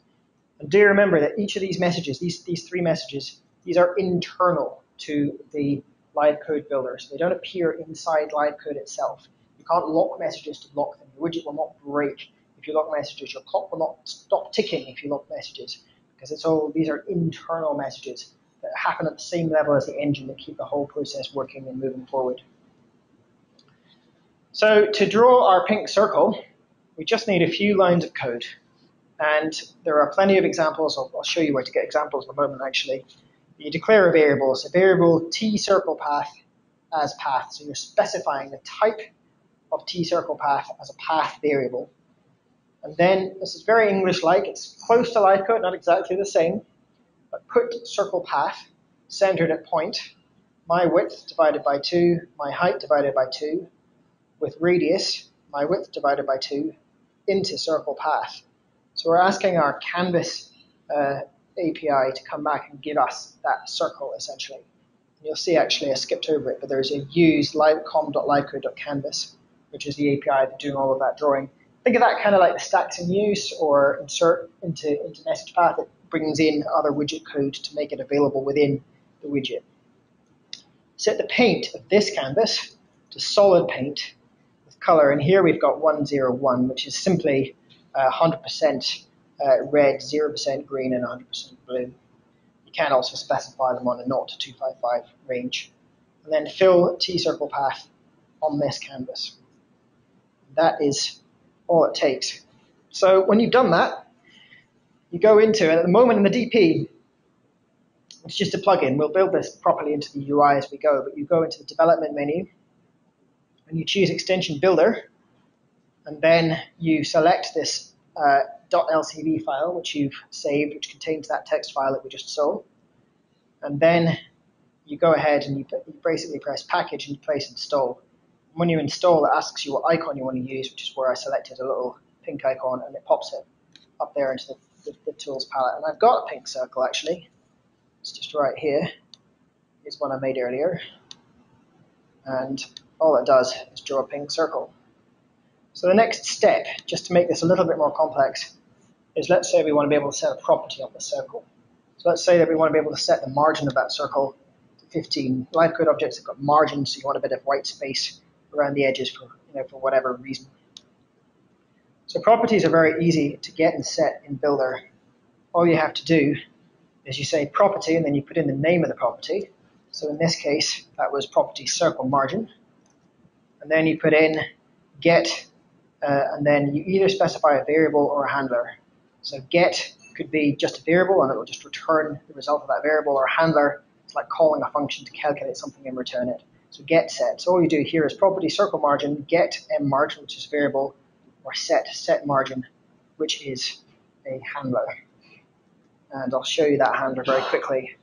And do remember that each of these messages, these three messages, these are internal to the LiveCode builder. So they don't appear inside LiveCode itself. You can't lock messages to lock them. The widget will not break if you lock messages. Your clock will not stop ticking if you lock messages, because these are internal messages that happen at the same level as the engine that keep the whole process working and moving forward. So to draw our pink circle, we just need a few lines of code. And there are plenty of examples. I'll show you where to get examples in a moment, actually. You declare a variable. So variable tCirclePath as path. So you're specifying the type of tCirclePath as a path variable. And then this is very English-like. It's close to LiveCode, not exactly the same. But put circle path centered at point, my width divided by 2, my height divided by 2, with radius, my width divided by 2, into circle path. So we're asking our Canvas API to come back and give us that circle, essentially. And you'll see, actually, I skipped over it, but there's a use com.livecode.canvas, which is the API for doing all of that drawing. Think of that kind of like the stacks in use or insert into message path. It brings in other widget code to make it available within the widget. Set the paint of this canvas to solid paint with color. And here we've got 101, which is simply 100% red, 0% green, and 100% blue. You can also specify them on a 0 to 255 range. And then fill tCirclePath on this canvas. That is all it takes. So when you've done that, you go into, and at the moment in the DP, it's just a plugin. We'll build this properly into the UI as we go, but you go into the development menu, and you choose extension builder, and then you select this .lcv file, which you've saved, which contains that text file that we just saw. And then you go ahead and you basically press package and you place install. And when you install, it asks you what icon you want to use, which is where I selected a little pink icon, and it pops it up there into the tools palette. And I've got a pink circle, actually. It's just right here. Here's one I made earlier. And all it does is draw a pink circle. So the next step, just to make this a little bit more complex, is let's say we want to be able to set a property on the circle. So let's say that we want to be able to set the margin of that circle to 15. LiveCode objects have got margins, so you want a bit of white space around the edges for whatever reason. So properties are very easy to get and set in Builder. All you have to do is you say property, and then you put in the name of the property. So in this case, that was property circle margin. And then you put in get, and then you either specify a variable or a handler. So get could be just a variable, and it will just return the result of that variable, or a handler. It's like calling a function to calculate something and return it. So get set. So all you do here is property circle margin, get m margin, which is variable, or set margin, which is a handler. And I'll show you that handler very quickly.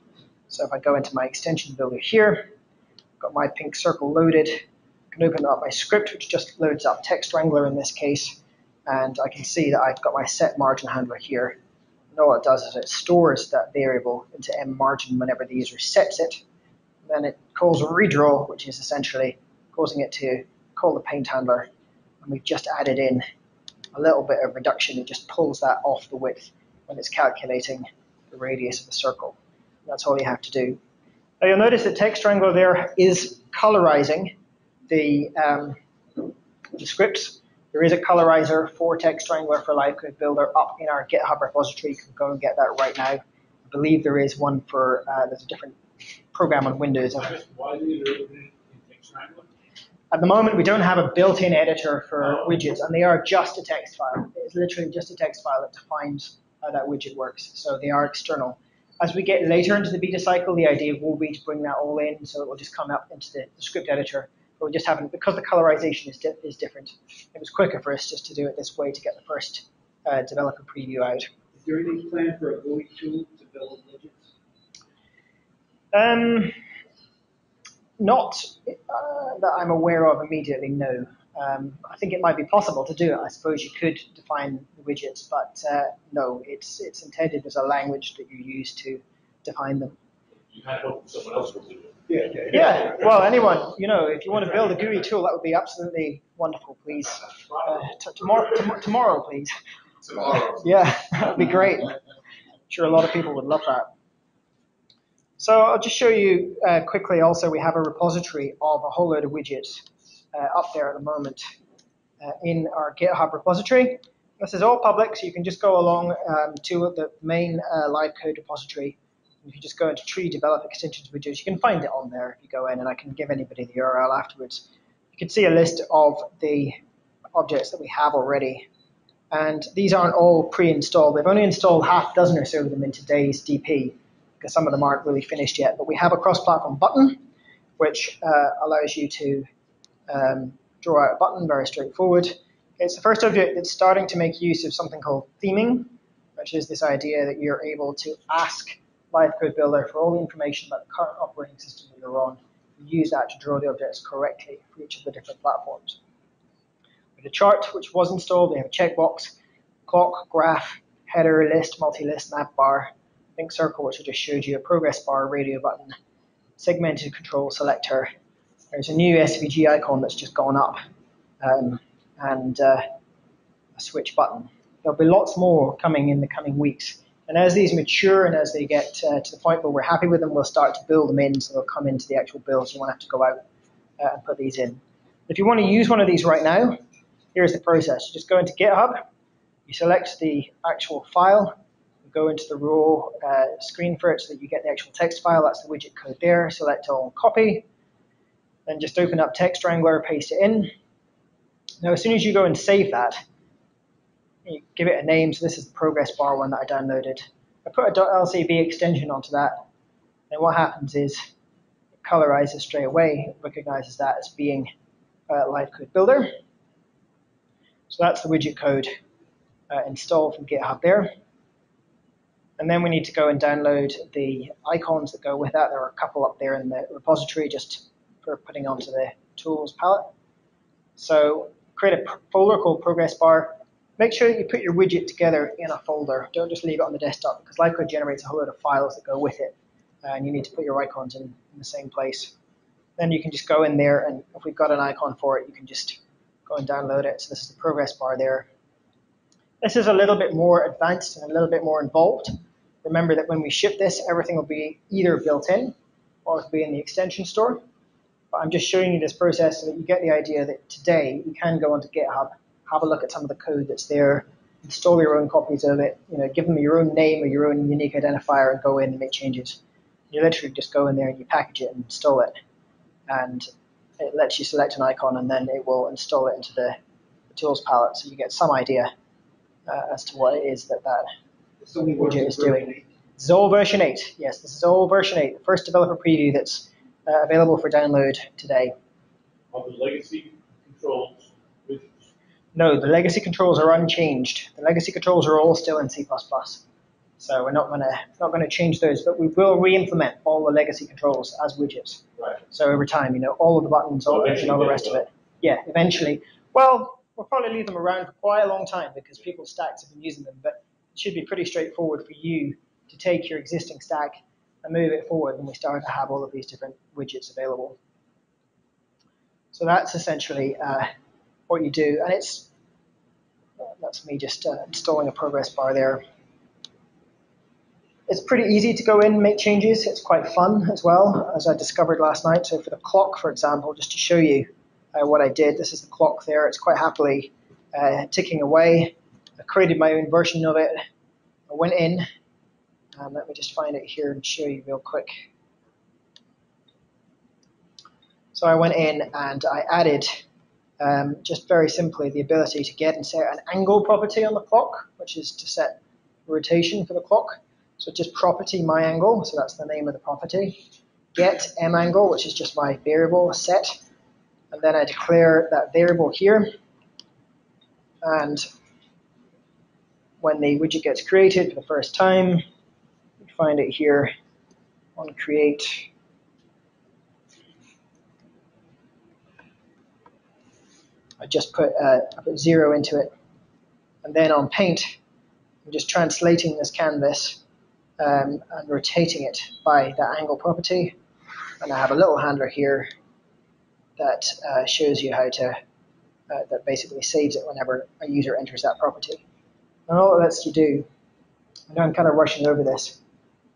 So if I go into my extension builder here, I've got my pink circle loaded. I can open up my script, which just loads up Text Wrangler in this case, and I can see that I've got my set margin handler here. And all it does is it stores that variable into m margin whenever the user sets it. Then it calls a redraw, which is essentially causing it to call the paint handler. And we've just added in a little bit of reduction. It just pulls that off the width when it's calculating the radius of the circle. That's all you have to do. Now you'll notice that Text Wrangler there is colorizing the scripts. There is a colorizer for Text Wrangler for LiveCode Builder up in our GitHub repository. You can go and get that right now. I believe there is one for, there's a different program on Windows. Why do you do it in Text Wrangler? At the moment, we don't have a built-in editor for widgets, and they are just a text file. It's literally just a text file that defines how that widget works. So they are external. As we get later into the beta cycle, the idea will be to bring that all in, so it will just come up into the script editor. But we just haven't, because the colorization is different. It was quicker for us just to do it this way to get the first developer preview out. Is there any plan for a GUI tool to build widgets? Not that I'm aware of immediately, no. I think it might be possible to do it. I suppose you could define the widgets, but no, it's intended as a language that you use to define them. You kind of hope someone else will do it. Yeah, well, anyone, if you want to build a GUI tool, that would be absolutely wonderful, please. Tomorrow, please. Tomorrow. Yeah, that would be great. I'm sure a lot of people would love that. So I'll just show you quickly also, we have a repository of a whole load of widgets up there at the moment in our GitHub repository. This is all public, so you can just go along to the main LiveCode repository. If you just go into tree develop extensions widgets, you can find it on there if you go in, and I can give anybody the URL afterwards. You can see a list of the objects that we have already. And these aren't all pre-installed. We've only installed half a dozen or so of them in today's DP, because some of them aren't really finished yet. But we have a cross-platform button, which allows you to draw out a button, very straightforward. It's the first object that's starting to make use of something called theming, which is this idea that you're able to ask LiveCode Builder for all the information about the current operating system that you're on, and use that to draw the objects correctly for each of the different platforms. With a chart, which was installed, we have a checkbox, clock, graph, header, list, multi-list, map bar, think circle, which I just showed you, a progress bar, radio button, segmented control selector. There's a new SVG icon that's just gone up, and a switch button. There'll be lots more coming in the coming weeks. And as these mature and as they get to the point where we're happy with them, we'll start to build them in, so they'll come into the actual build, so you won't have to go out and put these in. If you want to use one of these right now, here's the process. You just go into GitHub, you select the actual file, you go into the raw screen for it so that you get the actual text file. That's the widget code there. Select all and copy. Then just open up Text Wrangler, paste it in. Now, as soon as you go and save that, you give it a name. So this is the progress bar one that I downloaded. I put a .lcb extension onto that. And what happens is it colorizes straight away. It recognizes that as being LiveCode Builder. So that's the widget code installed from GitHub there. And then we need to go and download the icons that go with that. There are a couple up there in the repository just for putting onto the tools palette. So create a folder called progress bar. Make sure that you put your widget together in a folder. Don't just leave it on the desktop, because LiveCode generates a whole load of files that go with it. And you need to put your icons in the same place. Then you can just go in there, and if we've got an icon for it, you can just go and download it. So this is the progress bar there. This is a little bit more advanced and a little bit more involved. Remember that when we ship this, everything will be either built in or it'll be in the extension store. But I'm just showing you this process so that you get the idea that today you can go onto GitHub, have a look at some of the code that's there, install your own copies of it, give them your own name or your own unique identifier, and go in and make changes. You literally just go in there and you package it and install it. And it lets you select an icon, and then it will install it into the tools palette, so you get some idea as to what it is that widget is doing. This is all version 8. Yes, this is all version 8, the first developer preview that's available for download today. Are the legacy controls widgets? No, the legacy controls are unchanged. The legacy controls are all still in C++. So we're not going to change those, but we will re-implement all the legacy controls as widgets. Right. So over time, all of the buttons, all the rest of it. Yeah, eventually. Well, we'll probably leave them around for quite a long time because people's stacks have been using them, but it should be pretty straightforward for you to take your existing stack and move it forward when we start to have all of these different widgets available. So that's essentially what you do, and that's me just installing a progress bar there. It's pretty easy to go in and make changes. It's quite fun as well, as I discovered last night. So for the clock, for example, just to show you what I did, this is the clock there. It's quite happily ticking away. I created my own version of it. I went in, and let me just find it here and show you real quick. So I went in and I added, just very simply, the ability to get and set an angle property on the clock, which is to set rotation for the clock. So just property my angle, so that's the name of the property. Get m angle, which is just my variable set. And then I declare that variable here. And when the widget gets created for the first time, you find it here on create. I just put 0 into it. And then on Paint, I'm just translating this canvas and rotating it by that angle property. And I have a little handler here that shows you how to, that basically saves it whenever a user enters that property. And all it lets you do, I know I'm kind of rushing over this,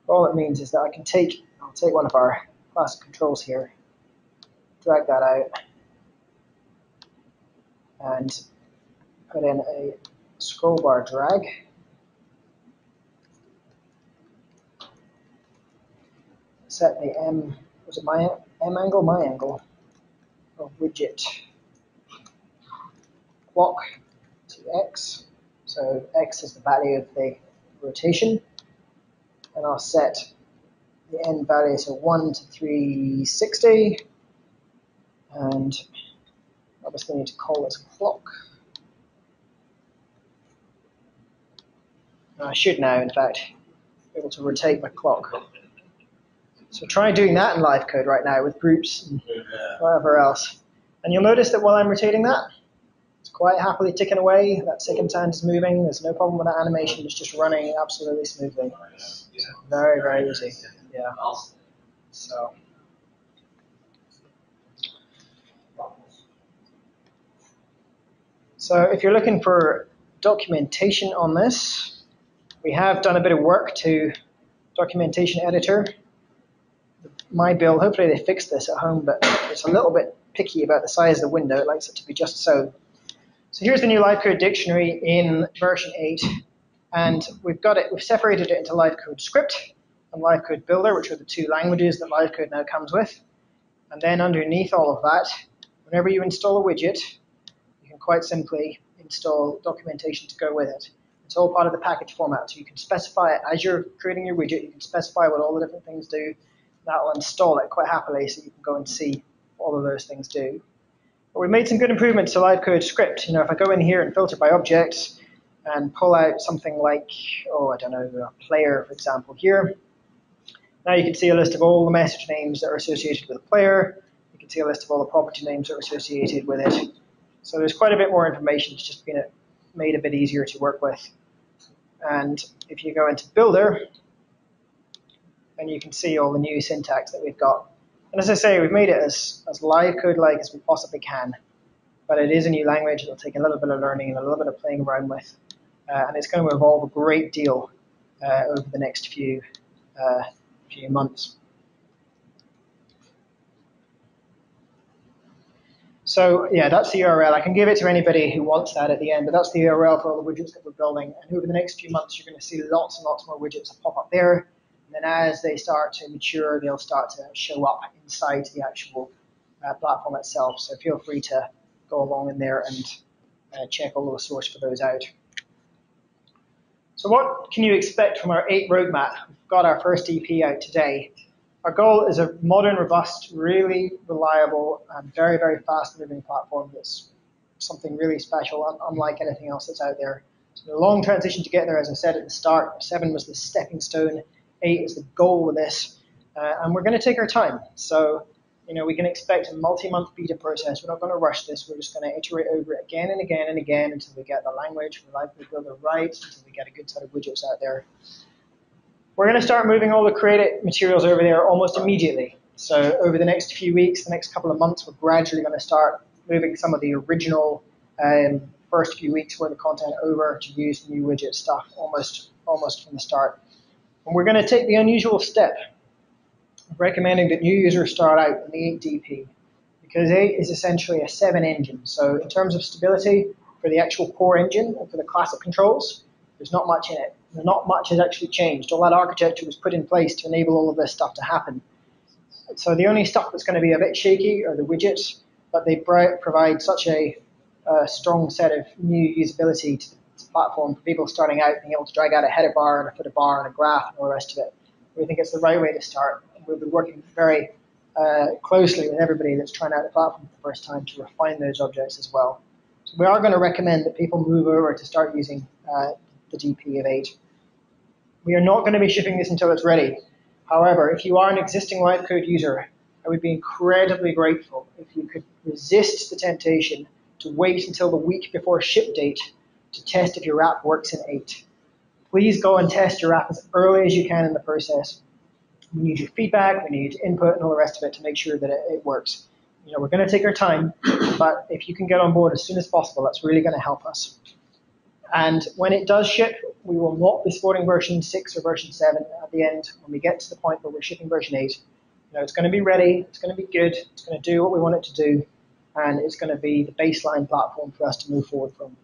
but all it means is that I'll take one of our classic controls here, drag that out, and put in a scroll bar drag. Set the M, was it my M angle? My angle of widget clock to X. So X is the value of the rotation. And I'll set the N value to 1 to 360. And obviously need to call this clock. And I should now, in fact, be able to rotate my clock. So try doing that in LiveCode right now with groups and whatever else. And you'll notice that while I'm rotating that, it's quite happily ticking away. That second hand is moving. There's no problem with that animation. It's just running absolutely smoothly. So very, very easy. Yeah. So if you're looking for documentation on this, we have done a bit of work to documentation editor. My build, hopefully they fixed this at home, but it's a little bit picky about the size of the window. It likes it to be just so. So here's the new LiveCode dictionary in version 8, and we've separated it into LiveCode script and LiveCode builder, which are the two languages that LiveCode now comes with. And then underneath all of that, whenever you install a widget, you can quite simply install documentation to go with it. It's all part of the package format, so you can specify it as you're creating your widget. You can specify what all the different things do. That will install it quite happily, so you can go and see what all of those things do. But we made some good improvements to LiveCode script. If I go in here and filter by objects and pull out something like, I don't know, a player, for example, here. Now you can see a list of all the message names that are associated with a player. You can see a list of all the property names that are associated with it. So there's quite a bit more information. It's just been made a bit easier to work with. And if you go into Builder, and you can see all the new syntax that we've got. And as I say, we've made it as LiveCode-like as we possibly can. But it is a new language. It'll take a little bit of learning and a little bit of playing around with. And it's going to evolve a great deal over the next few months. So yeah, that's the URL. I can give it to anybody who wants that at the end, but that's the URL for all the widgets that we're building. And over the next few months, you're going to see lots and lots more widgets that pop up there. And then as they start to mature, they'll start to show up inside the actual platform itself. So feel free to go along in there and check all the source for those out. So what can you expect from our 8 roadmap? We've got our first EP out today. Our goal is a modern, robust, really reliable, and very, very fast-moving platform that's something really special, unlike anything else that's out there. So a long transition to get there, as I said at the start. 7 was the stepping stone. 8 is the goal with this. And we're going to take our time. So, we can expect a multi-month beta process. We're not going to rush this. We're just going to iterate over it again and again and again until we get the language for LiveCode Builder right, until we get a good set of widgets out there. We're going to start moving all the creative materials over there almost immediately. So over the next few weeks, the next couple of months, we're gradually going to start moving some of the original first few weeks worth of content over to use the new widget stuff almost from the start. And we're going to take the unusual step of recommending that new users start out in the 8 DP, because 8 is essentially a 7 engine. So in terms of stability for the actual core engine and for the classic controls, there's not much in it. Not much has actually changed. All that architecture was put in place to enable all of this stuff to happen. So the only stuff that's going to be a bit shaky are the widgets, but they provide such a strong set of new usability to the platform for people starting out, being able to drag out a header bar and a footer bar and a graph and all the rest of it. We think it's the right way to start. We'll be working very closely with everybody that's trying out the platform for the first time to refine those objects as well. So we are going to recommend that people move over to start using the DP of 8. We are not going to be shipping this until it's ready. However, if you are an existing LiveCode user, I would be incredibly grateful if you could resist the temptation to wait until the week before ship date to test if your app works in 8. Please go and test your app as early as you can in the process. We need your feedback, we need input and all the rest of it to make sure that it works. We're going to take our time, but if you can get on board as soon as possible, that's really going to help us. And when it does ship, we will not be supporting version 6 or version 7 at the end. When we get to the point where we're shipping version 8, it's going to be ready, it's going to be good, it's going to do what we want it to do, and it's going to be the baseline platform for us to move forward from.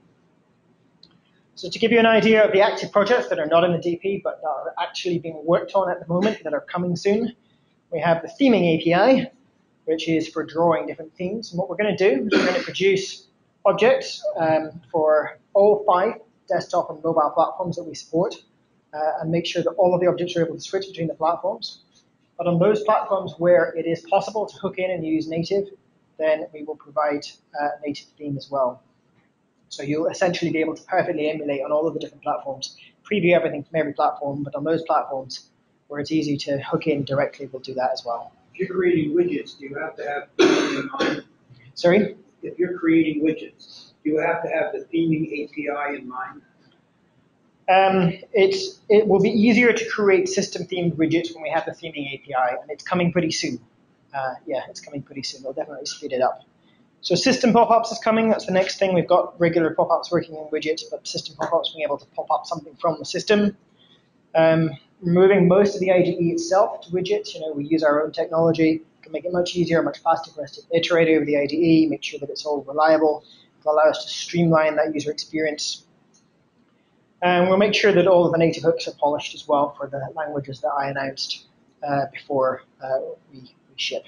So to give you an idea of the active projects that are not in the DP but that are actually being worked on at the moment that are coming soon, we have the theming API, which is for drawing different themes. And what we're going to do is we're going to produce objects for all 5 desktop and mobile platforms that we support and make sure that all of the objects are able to switch between the platforms. But on those platforms where it is possible to hook in and use native, then we will provide a native theme as well. So you'll essentially be able to perfectly emulate on all of the different platforms, preview everything from every platform, but on those platforms where it's easy to hook in directly, we'll do that as well. If you're creating widgets, do you have to have theming in mind? Sorry? If you're creating widgets, do you have to have the theming API in mind? It will be easier to create system-themed widgets when we have the theming API, and it's coming pretty soon. It's coming pretty soon. We'll definitely speed it up. So system pop-ups is coming. That's the next thing. We've got regular pop-ups working in widgets, but system pop-ups being able to pop up something from the system. Removing most of the IDE itself to widgets. We use our own technology. It can make it much easier, much faster for us to iterate over the IDE, make sure that it's all reliable. It'll allow us to streamline that user experience. And we'll make sure that all of the native hooks are polished as well for the languages that I announced before we ship.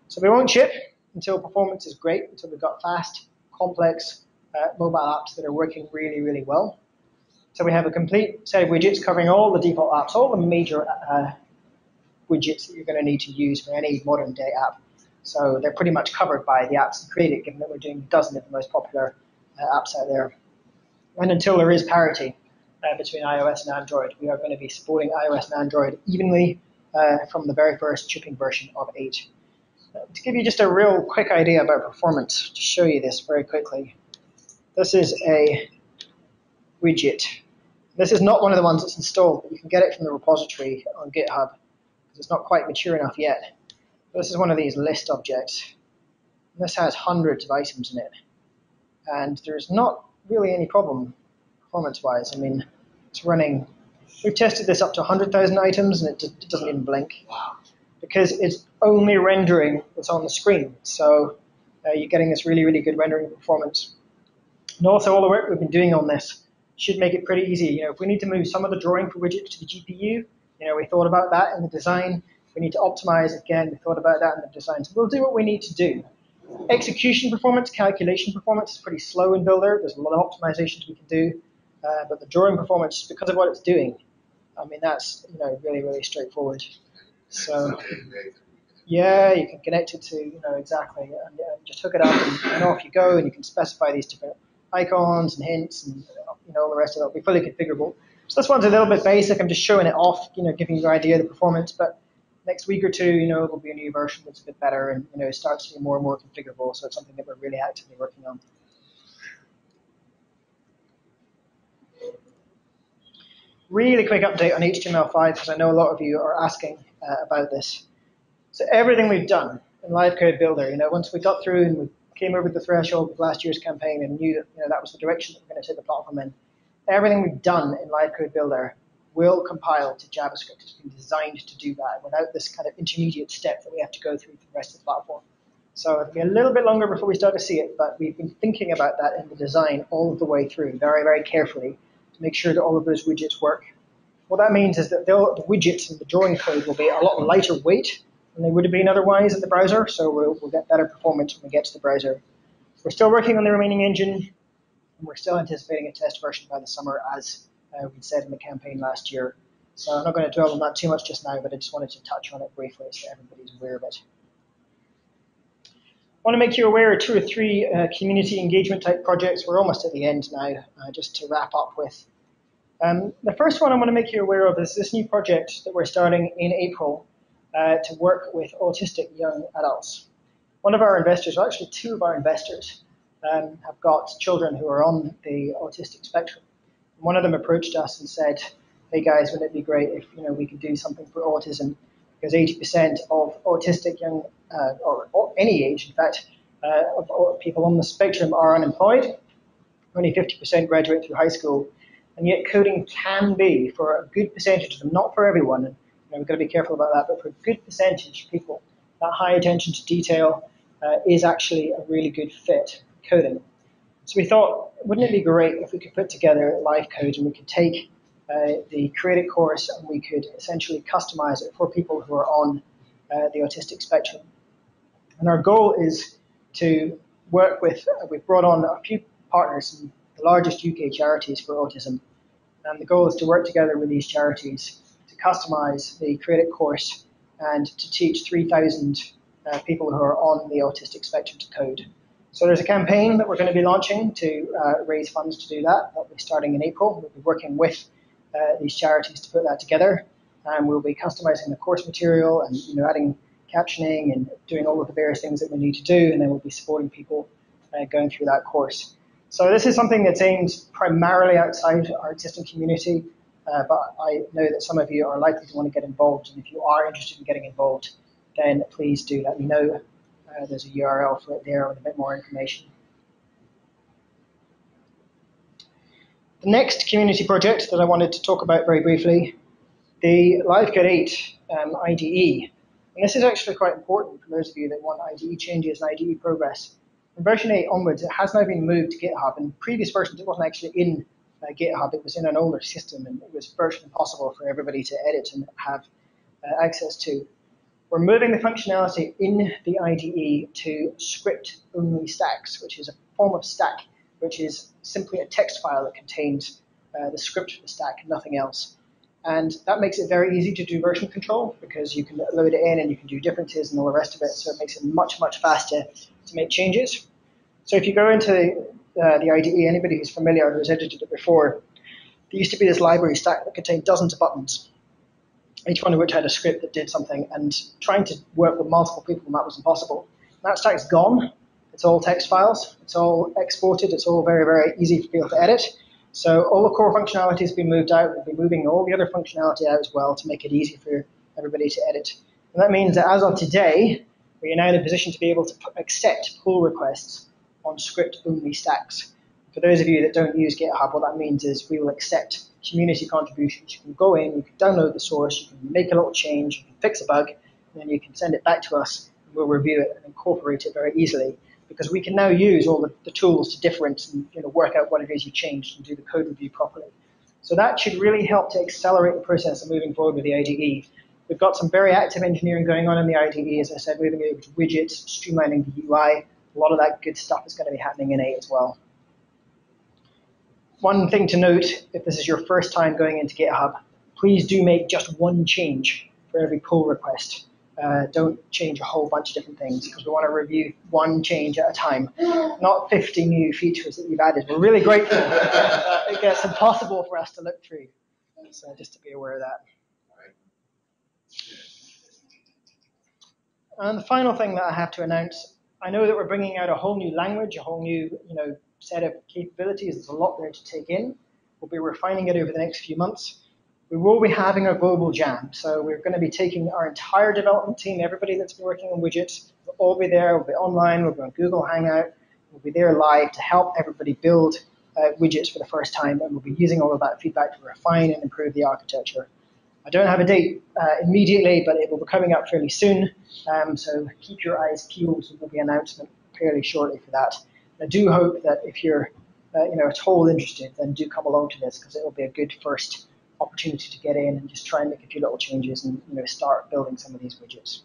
So we won't ship until performance is great, until we've got fast, complex mobile apps that are working really, really well. So we have a complete set of widgets covering all the default apps, all the major widgets that you're going to need to use for any modern day app. So they're pretty much covered by the apps created, given that we're doing a dozen of the most popular apps out there. And until there is parity between iOS and Android, we are going to be supporting iOS and Android evenly from the very first shipping version of 8. To give you just a real quick idea about performance, to show you this very quickly, this is a widget. This is not one of the ones that's installed, but you can get it from the repository on GitHub because it's not quite mature enough yet. This is one of these list objects. And this has hundreds of items in it. And there's not really any problem performance-wise. I mean, it's running. We've tested this up to 100,000 items, and it doesn't even blink. Because it's only rendering what's on the screen. So you're getting this really, really good rendering performance. And also all the work we've been doing on this should make it pretty easy. If we need to move some of the drawing for widgets to the GPU, we thought about that in the design. If we need to optimize, again, we thought about that in the design. So we'll do what we need to do. Execution performance, calculation performance is pretty slow in Builder. There's a lot of optimizations we can do. But the drawing performance, because of what it's doing, I mean, that's really, really straightforward. So, yeah, you can connect it to, exactly, and just hook it up and off you go, and you can specify these different icons and hints and, all the rest of it. It'll be fully configurable. So this one's a little bit basic. I'm just showing it off, giving you an idea of the performance, but next week or two, there'll be a new version that's a bit better and, it starts to be more and more configurable, so it's something that we're really actively working on. Really quick update on HTML5 because I know a lot of you are asking about this. So everything we've done in LiveCode Builder, once we got through and we came over the threshold of last year's campaign and knew that that was the direction that we're going to take the platform in, everything we've done in LiveCode Builder will compile to JavaScript. It's been designed to do that without this kind of intermediate step that we have to go through for the rest of the platform. So it'll be a little bit longer before we start to see it, but we've been thinking about that in the design all of the way through, very, very carefully, to make sure that all of those widgets work. What that means is that the widgets and the drawing code will be a lot lighter weight than they would have been otherwise in the browser, so we'll get better performance when we get to the browser. We're still working on the remaining engine, and we're still anticipating a test version by the summer, as we said in the campaign last year. So I'm not going to dwell on that too much just now, but I just wanted to touch on it briefly so everybody's aware of it. I want to make you aware of 2 or 3 community engagement type projects. We're almost at the end now, just to wrap up with. The first one I want to make you aware of is this new project that we're starting in April to work with autistic young adults. One of our investors, well, actually 2 of our investors, have got children who are on the autistic spectrum. And one of them approached us and said, "Hey guys, wouldn't it be great if we could do something for autism? Because 80% of autistic young, or any age, in fact, of people on the spectrum are unemployed. Only 50% graduate through high school, and yet coding can be, for a good percentage of them, not for everyone, and we've got to be careful about that, but for a good percentage of people, that high attention to detail is actually a really good fit for coding. So we thought, wouldn't it be great if we could put together LiveCode and we could take the Create It course and we could essentially customize it for people who are on the autistic spectrum. And our goal is to work with, we've brought on a few partners, from the largest UK charities for autism. And the goal is to work together with these charities to customize the Create It course and to teach 3,000 people who are on the autistic spectrum to code. So there's a campaign that we're going to be launching to raise funds to do that. That'll be starting in April. We'll be working with these charities to put that together. And we'll be customizing the course material and adding captioning and doing all of the various things that we need to do. And then we'll be supporting people going through that course. So this is something that's aimed primarily outside our existing community, but I know that some of you are likely to want to get involved, and if you are interested in getting involved, then please do let me know. There's a URL for it there with a bit more information. The next community project that I wanted to talk about very briefly, the LiveCode 8 IDE. And this is actually quite important for those of you that want IDE changes and IDE progress. From version 8 onwards, it has now been moved to GitHub. In previous versions, it wasn't actually in GitHub. It was in an older system, and it was virtually impossible for everybody to edit and have access to. We're moving the functionality in the IDE to script-only stacks, which is a form of stack, which is simply a text file that contains the script for the stack and nothing else. And that makes it very easy to do version control because you can load it in and you can do differences and all the rest of it. So it makes it much, much faster to make changes. So if you go into the IDE, anybody who's familiar who's edited it before, there used to be this library stack that contained dozens of buttons, each one of which had a script that did something, and trying to work with multiple people on that was impossible. That stack's gone. It's all text files. It's all exported. It's all very, very easy for people to edit. So all the core functionality has been moved out. We'll be moving all the other functionality out as well to make it easy for everybody to edit. And that means that as of today, we are now in a position to be able to accept pull requests on script-only stacks. For those of you that don't use GitHub, what that means is we will accept community contributions. You can go in, you can download the source, you can make a little change, you can fix a bug, and then you can send it back to us, and we'll review it and incorporate it very easily. Because we can now use all the tools to difference and work out what it is you changed and do the code review properly. So that should really help to accelerate the process of moving forward with the IDE. We've got some very active engineering going on in the IDE, as I said, moving over to widgets, streamlining the UI. A lot of that good stuff is going to be happening in 8 as well. One thing to note, if this is your first time going into GitHub, please do make just one change for every pull request. Don't change a whole bunch of different things because we want to review one change at a time, not 50 new features that you've added. We're really grateful. It gets impossible for us to look through. So just to be aware of that. And the final thing that I have to announce, I know that we're bringing out a whole new language, a whole new set of capabilities. There's a lot there to take in. We'll be refining it over the next few months. We will be having a global jam. So we're going to be taking our entire development team, everybody that's been working on widgets, will all be there. We'll be online. We'll be on Google Hangout. We'll be there live to help everybody build widgets for the first time. And we'll be using all of that feedback to refine and improve the architecture. I don't have a date immediately, but it will be coming up fairly soon. So keep your eyes peeled. There'll be an announcement fairly shortly for that. I do hope that if you're at all interested, then do come along to this because it will be a good first opportunity to get in and just try and make a few little changes and start building some of these widgets.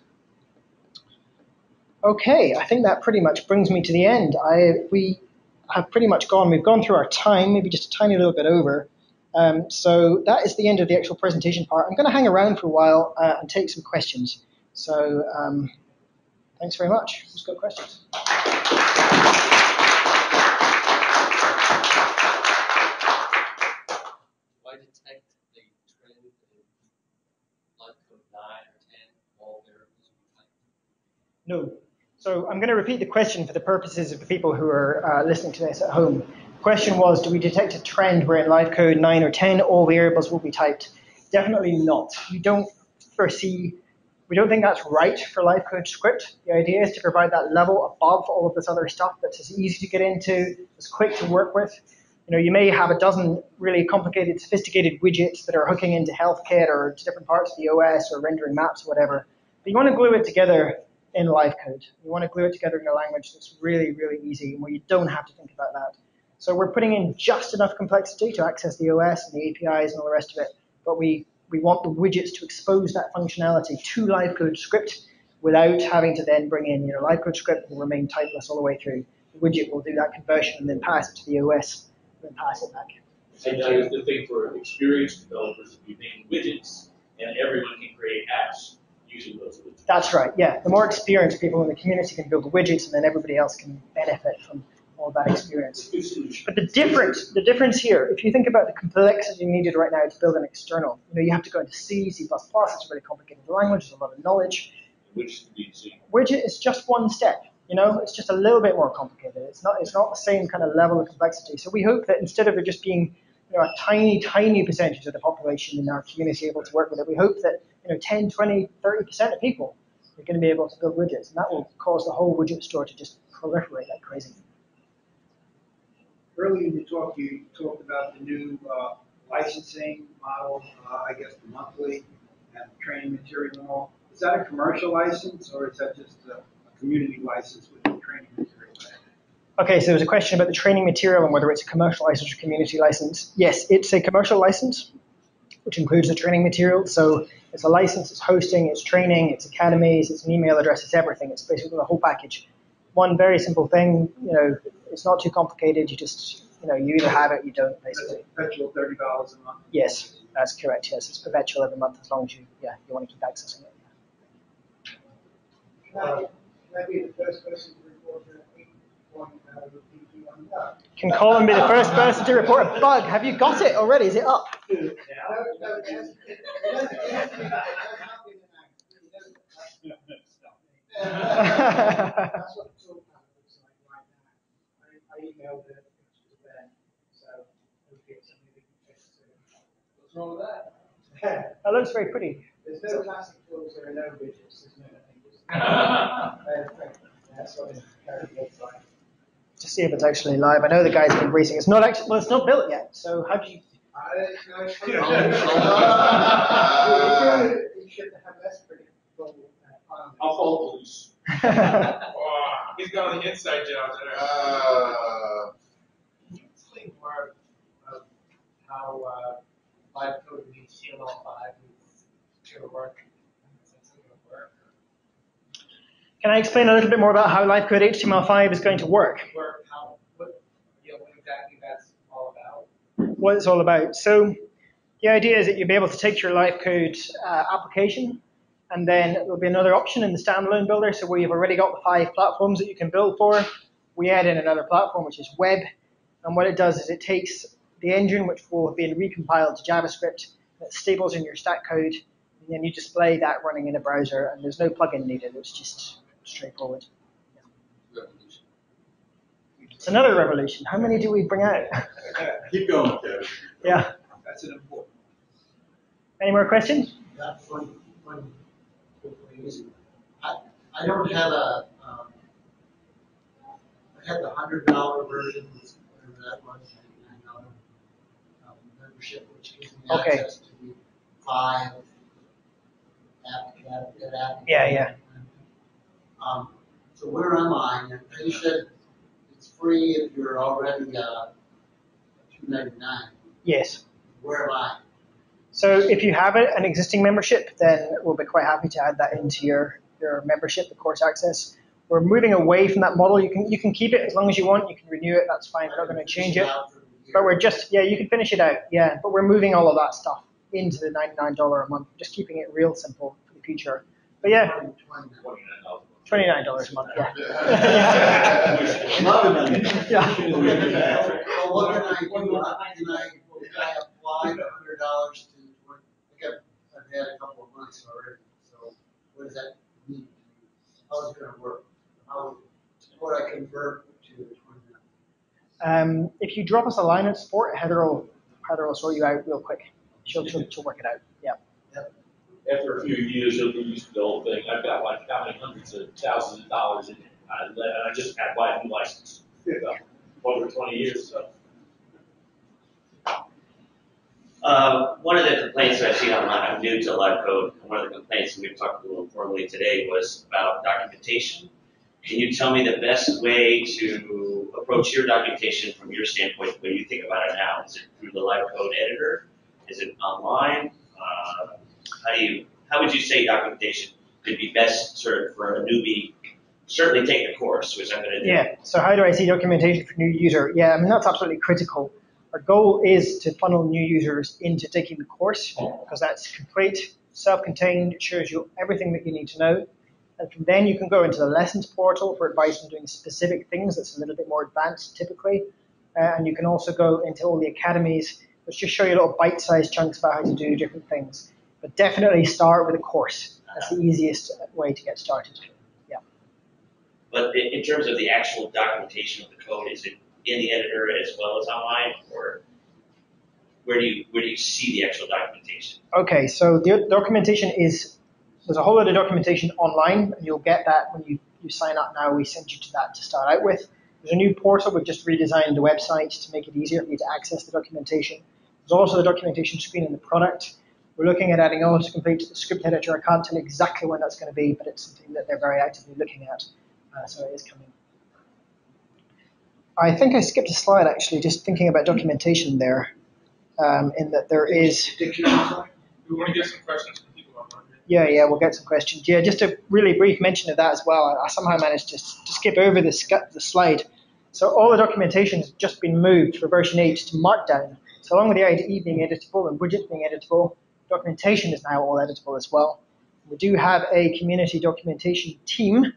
Okay, I think that pretty much brings me to the end. We have pretty much we've gone through our time, maybe just a tiny little bit over. So that is the end of the actual presentation part. I'm going to hang around for a while and take some questions. So thanks very much. Who's got questions? Why detect the trend in LiveCode 9 or 10 all variables we type? No. So I'm going to repeat the question for the purposes of the people who are listening to this at home. The question was, do we detect a trend where in LiveCode 9 or 10 all variables will be typed? Definitely not. We don't think that's right for LiveCode script. The idea is to provide that level above all of this other stuff that's as easy to get into, as quick to work with. You may have a dozen really complicated, sophisticated widgets that are hooking into HealthKit or to different parts of the OS or rendering maps or whatever. But you want to glue it together in LiveCode. You want to glue it together in a language that's really, really easy and where you don't have to think about that. So we're putting in just enough complexity to access the OS and the APIs and all the rest of it, but we want the widgets to expose that functionality to LiveCode script without having to then bring in, LiveCode script will remain typeless all the way through. The widget will do that conversion and then pass it to the OS and then pass it back. And that is the thing for experienced developers, you name widgets, and everyone can create apps using those widgets. That's right, yeah. The more experienced people in the community can build the widgets, and then everybody else can benefit from all that experience. But the difference here, if you think about the complexity needed right now to build an external, you have to go into C, C++, it's a really complicated language, there's a lot of knowledge. Widget is just one step. It's just a little bit more complicated. It's not the same kind of level of complexity. So we hope that instead of it just being a tiny percentage of the population in our community able to work with it, we hope that 10, 20, 30% of people are going to be able to build widgets, and that will cause the whole widget store to just proliferate like crazy. Earlier in the talk, you talked about the new licensing model, I guess the monthly and training material and all. Is that a commercial license, or is that just a community license with the training material? Okay, so there's a question about the training material and whether it's a commercial license or community license. Yes, it's a commercial license, which includes the training material. So it's a license, it's hosting, it's training, it's academies, it's an email address, it's everything. It's basically the whole package. One very simple thing, it's not too complicated. You just, you either have it, you don't, basically. Perpetual $30 a month? Yes, that's correct. Yes, it's perpetual every month as long as you want to keep accessing it. Can I be the first person to report Can Colin be the first person to report a bug? Have you got it already? Is it up? That's what the tool panel looks like right now. I emailed it to Ben, so hopefully it's something we can fix soon. What's wrong with that? That looks very pretty. There's no classic tools, there are no widgets, there's no nothing. That's what it currently looks like. To see if it's actually live. I know the guy's been racing. It's not actually, well, it's not built yet. So how do you? You should have less predictable. I'll call police. He's got the inside job there. Explain more of how LiveCode and HTML5 is going to work. Can I explain a little bit more about how LiveCode HTML5 is going to work? What exactly that's all about? What it's all about. So the idea is that you'll be able to take your LiveCode application, and then there'll be another option in the standalone builder. So where you've already got the 5 platforms that you can build for, we add in another platform, which is web. And what it does is it takes the engine, which will have been recompiled to JavaScript, that stables in your stack code, and then you display that running in a browser, and there's no plugin needed. It's just straightforward. Revolution. It's another revolution. How many do we bring out? Keep going, Kevin. Yeah. That's an important one. Any more questions? That's one easy. I don't have a, I had the $100 version, whatever that was, $99 membership, which gives me access to the 5 app. Yeah. So where am I? You said it's free if you're already $2.99. Yes. Where am I? So if you have an existing membership, then we'll be quite happy to add that into your membership, the course access. We're moving away from that model. You can keep it as long as you want. You can renew it. That's fine. We're not going to change it. But we're just, you can finish it out. Yeah, but we're moving all of that stuff into the $99 a month, just keeping it real simple for the future. But yeah, $29 a month. Yeah. Yeah. Well, what can I do? Can I apply the $100 to? I've had a couple of months already. So what does that mean? How is it going to work? What I convert to 29. If you drop us a line at support, Heather will sort you out real quick. She'll work it out. Yeah. Yep. After a few years, you'll get used to the whole thing. I've got like how many hundreds of thousands of dollars in it. And I just had to buy a new license. Over 20 years. So. One of the complaints that I've seen online, I'm new to LiveCode, and one of the complaints we talked a little informally today was about documentation. Can you tell me the best way to approach your documentation from your standpoint when you think about it now? Is it through the LiveCode editor? Is it online? How would you say documentation could be best sort of for a newbie? Certainly take the course, which I'm going to do. Yeah, so how do I see documentation for new user? Yeah, I mean, that's absolutely critical. Our goal is to funnel new users into taking the course because that's complete, self-contained, it shows you everything that you need to know. And from then you can go into the lessons portal for advice on doing specific things that's a little bit more advanced typically. And you can also go into all the academies, which just show you little bite-sized chunks about how to do different things. But definitely start with a course. That's the easiest way to get started. Yeah. But in terms of the actual documentation of the code, is it in the editor as well as online, or where do you see the actual documentation? Okay, so the documentation there's a whole lot of documentation online, and you'll get that when you sign up now. We send you to that to start out with. There's a new portal. We've just redesigned the website to make it easier for you to access the documentation. There's also the documentation screen in the product. We're looking at adding autocomplete to the script editor. I can't tell exactly when that's going to be, but it's something that they're very actively looking at. So it is coming. I think I skipped a slide, actually, just thinking about documentation there, in that there is... We want to get some questions from people online. Yeah, we'll get some questions. Yeah, just a really brief mention of that as well. I somehow managed to skip over the slide. So all the documentation has just been moved for version 8 to Markdown. So along with the IDE being editable and widgets being editable, documentation is now all editable as well. We do have a community documentation team.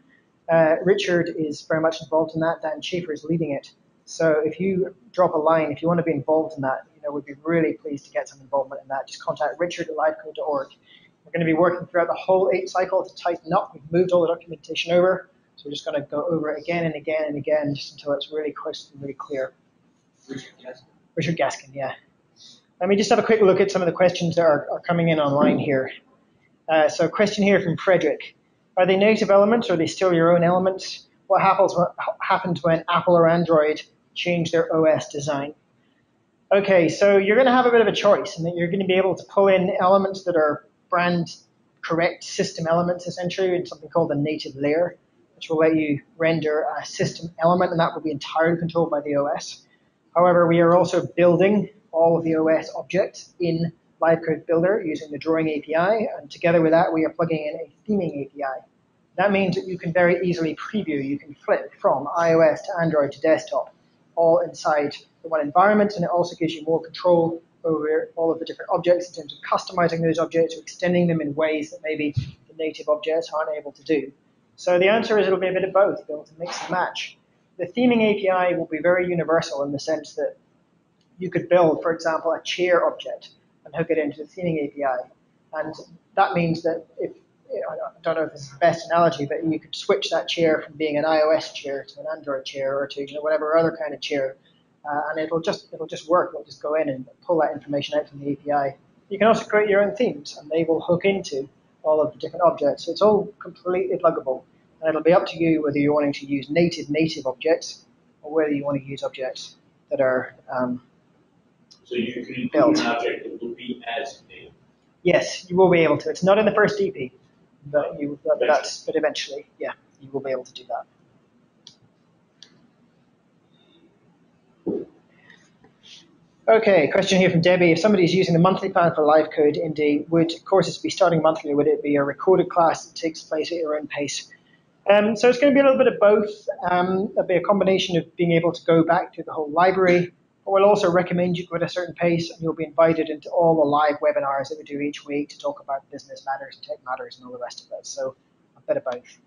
Richard is very much involved in that. Dan Schaefer is leading it. So if you drop a line, if you want to be involved in that, we'd be really pleased to get some involvement in that. Just contact Richard at livecode.org. We're going to be working throughout the whole 8 cycle to tighten up. We've moved all the documentation over. So we're just going to go over it again and again and again just until it's really crisp and really clear. Richard Gaskin, yeah. Let me just have a quick look at some of the questions that are coming in online here. So a question here from Frederick. Are they native elements or are they still your own elements? What happens when Apple or Android change their OS design? Okay, so you're going to have a bit of a choice in that you're going to be able to pull in elements that are brand correct system elements essentially in something called a native layer, which will let you render a system element, and that will be entirely controlled by the OS. However, we are also building all of the OS objects in LiveCode Builder using the drawing API, and together with that we are plugging in a theming API. That means that you can very easily preview, you can flip from iOS to Android to desktop all inside the one environment, and it also gives you more control over all of the different objects in terms of customizing those objects or extending them in ways that maybe the native objects aren't able to do. So the answer is it'll be a bit of both, you'll be able to mix and match. The theming API will be very universal in the sense that you could build, for example, a chair object and hook it into the theming API. And that means that if, I don't know if this is the best analogy, but you could switch that chair from being an iOS chair to an Android chair or to whatever other kind of chair, and it'll just work. It'll just go in and pull that information out from the API. You can also create your own themes, and they will hook into all of the different objects. So it's all completely pluggable, and it'll be up to you whether you're wanting to use native objects or whether you want to use objects that are so you can include built. An object that will be as native. Yes, you will be able to. It's not in the first EP, but eventually, yeah, you will be able to do that. Okay, question here from Debbie. If somebody's using the monthly plan for LiveCode Indy, would courses be starting monthly, or would it be a recorded class that takes place at your own pace? So it's going to be a little bit of both. There'll be a combination of being able to go back to the whole library, but we'll also recommend you go at a certain pace, and you'll be invited into all the live webinars that we do each week to talk about business matters, tech matters, and all the rest of it. So a bit of both.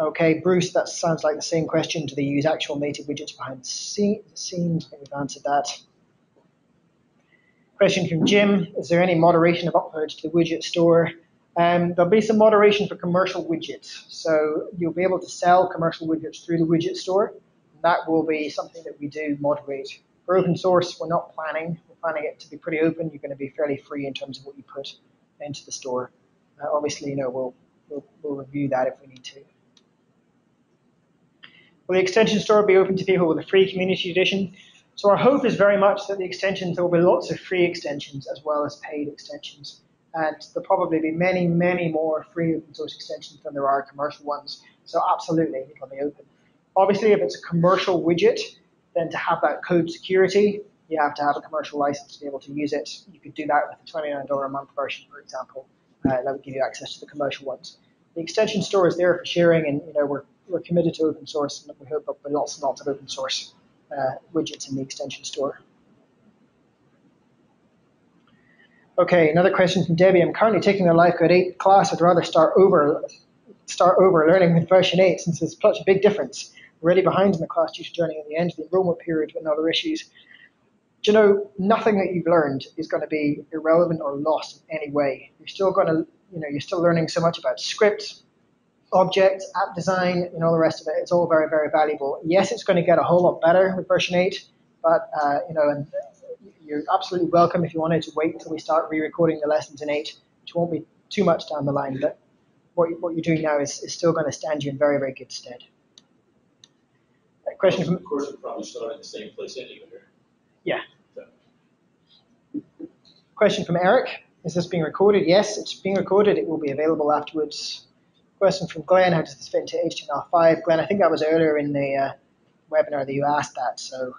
Okay, Bruce, that sounds like the same question. Do they use actual native widgets behind the scenes? I think we've answered that. Question from Jim. Is there any moderation of uploads to the widget store? There'll be some moderation for commercial widgets. So you'll be able to sell commercial widgets through the widget store. That will be something that we do moderate. For open source, we're not planning. We're planning it to be pretty open. You're going to be fairly free in terms of what you put into the store. Obviously, we'll review that if we need to. Will the extension store be open to people with a free community edition? So our hope is very much that the extensions, there will be lots of free extensions as well as paid extensions. And there'll probably be many, many more free open source extensions than there are commercial ones. So absolutely, it'll be open. Obviously, if it's a commercial widget, then to have that code security, you have to have a commercial license to be able to use it. You could do that with a $29 a month version, for example. That would give you access to the commercial ones. The extension store is there for sharing, and we're committed to open source, and we hope there'll be lots and lots of open source widgets in the extension store. Okay, another question from Debbie. I'm currently taking the LiveCode 8 class. I'd rather start over learning with version 8 since there's such a big difference. We're already behind in the class due to joining at the end of the enrollment period and other issues. Do nothing that you've learned is going to be irrelevant or lost in any way. You're still going to, you're still learning so much about scripts, objects, app design, and all the rest of it. It's all very, very valuable. Yes, it's going to get a whole lot better with version 8, but, and you're absolutely welcome if you wanted to wait until we start re-recording the lessons in 8, which won't be too much down the line, but what you're doing now is still going to stand you in very, very good stead. Question from... Of course, we'll probably start in the same place anyway. Yeah. Question from Eric. Is this being recorded? Yes, it's being recorded. It will be available afterwards. Question from Glenn. How does this fit into HTML5? Glenn, I think that was earlier in the webinar that you asked that. So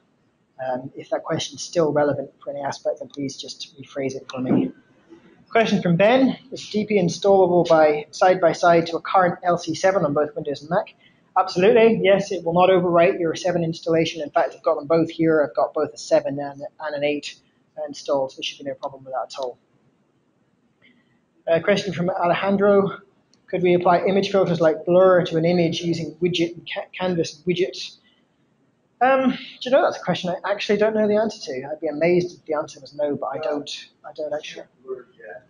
if that question is still relevant for any aspect, then please just rephrase it for me. Question from Ben. Is DP installable side by side to a current LC7 on both Windows and Mac? Absolutely. Yes, it will not overwrite your 7 installation. In fact, I've got them both here. I've got both a 7 and an 8 installed, so there should be no problem with that at all. Question from Alejandro. Could we apply image filters like blur to an image using widget and canvas widgets? Do you know, that's a question I actually don't know the answer to. I'd be amazed if the answer was no, but I don't actually.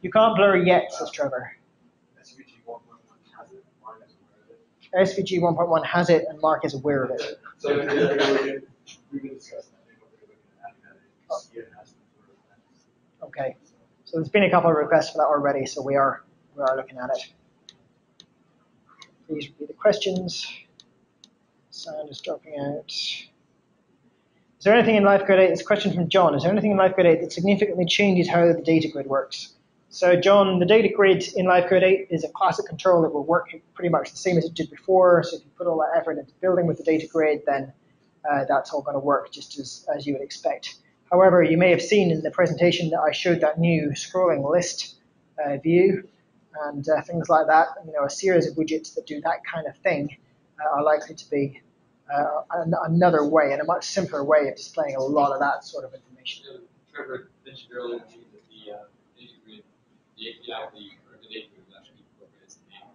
You can't blur yet, says Trevor. SVG 1.1 has it, and Mark is aware of it. So we will discuss that. Okay. So there's been a couple of requests for that already, so we are looking at it. Please repeat the questions. Sound is dropping out. Is there anything in LiveCode 8? It's a question from John. Is there anything in LiveCode 8 that significantly changes how the data grid works? So John, the data grid in LiveCode 8 is a classic control that will work pretty much the same as it did before. So if you put all that effort into building with the data grid, then that's all going to work just as you would expect. However, you may have seen in the presentation that I showed that new scrolling list view and things like that. A series of widgets that do that kind of thing are likely to be another way and a much simpler way of displaying a lot of that sort of information. Trevor mentioned earlier to me that the data grid, the API or the data grid is actually incorporated as the name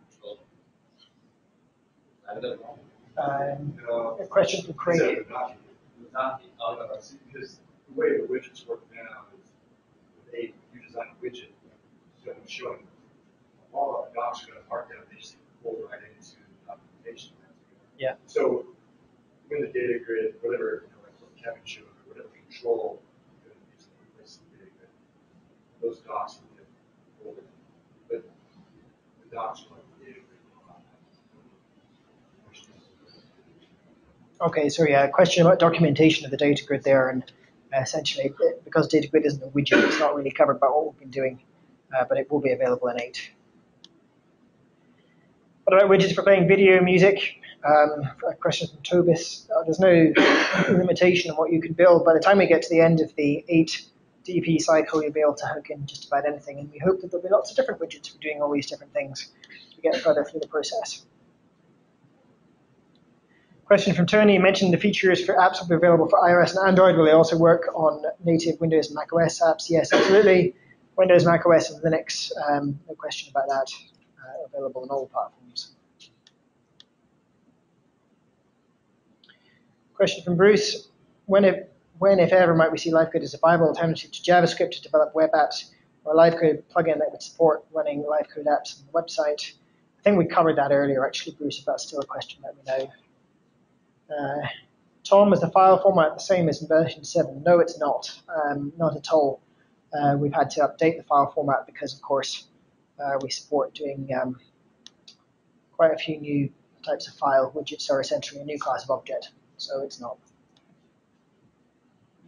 control. A question from Craig. Because the way the widgets work now is you design a widget, so it's showing all of the docs are going to mark down, they just pull right into the documentation. Yeah. So when the data grid, whatever, like what Kevin showed, or whatever control you're going to use to replace the data grid, those docs will get pulled in. But the docs are like the data grid. Okay, so yeah, a question about documentation of the data grid there, and essentially, because data grid isn't a widget, it's not really covered by what we've been doing, but it will be available in 8. What about widgets for playing video, music? A question from Tobis. There's no limitation on what you can build. By the time we get to the end of the 8 DP cycle, you'll be able to hook in just about anything, and we hope that there'll be lots of different widgets for doing all these different things to get further through the process. Question from Tony. You mentioned the features for apps will be available for iOS and Android. Will they also work on native Windows and macOS apps? Yes, absolutely. Windows, macOS, and Linux. No question about that. Available on all platforms. Question from Bruce. When, if ever, might we see LiveCode as a viable alternative to JavaScript to develop web apps or a LiveCode plugin that would support running LiveCode apps on the website. I think we covered that earlier, actually, Bruce. If that's still a question, let me know. Tom, is the file format the same as in version 7? No, it's not. Not at all. We've had to update the file format because, of course, we support doing quite a few new types of file. Widgets are essentially a new class of object, so it's not.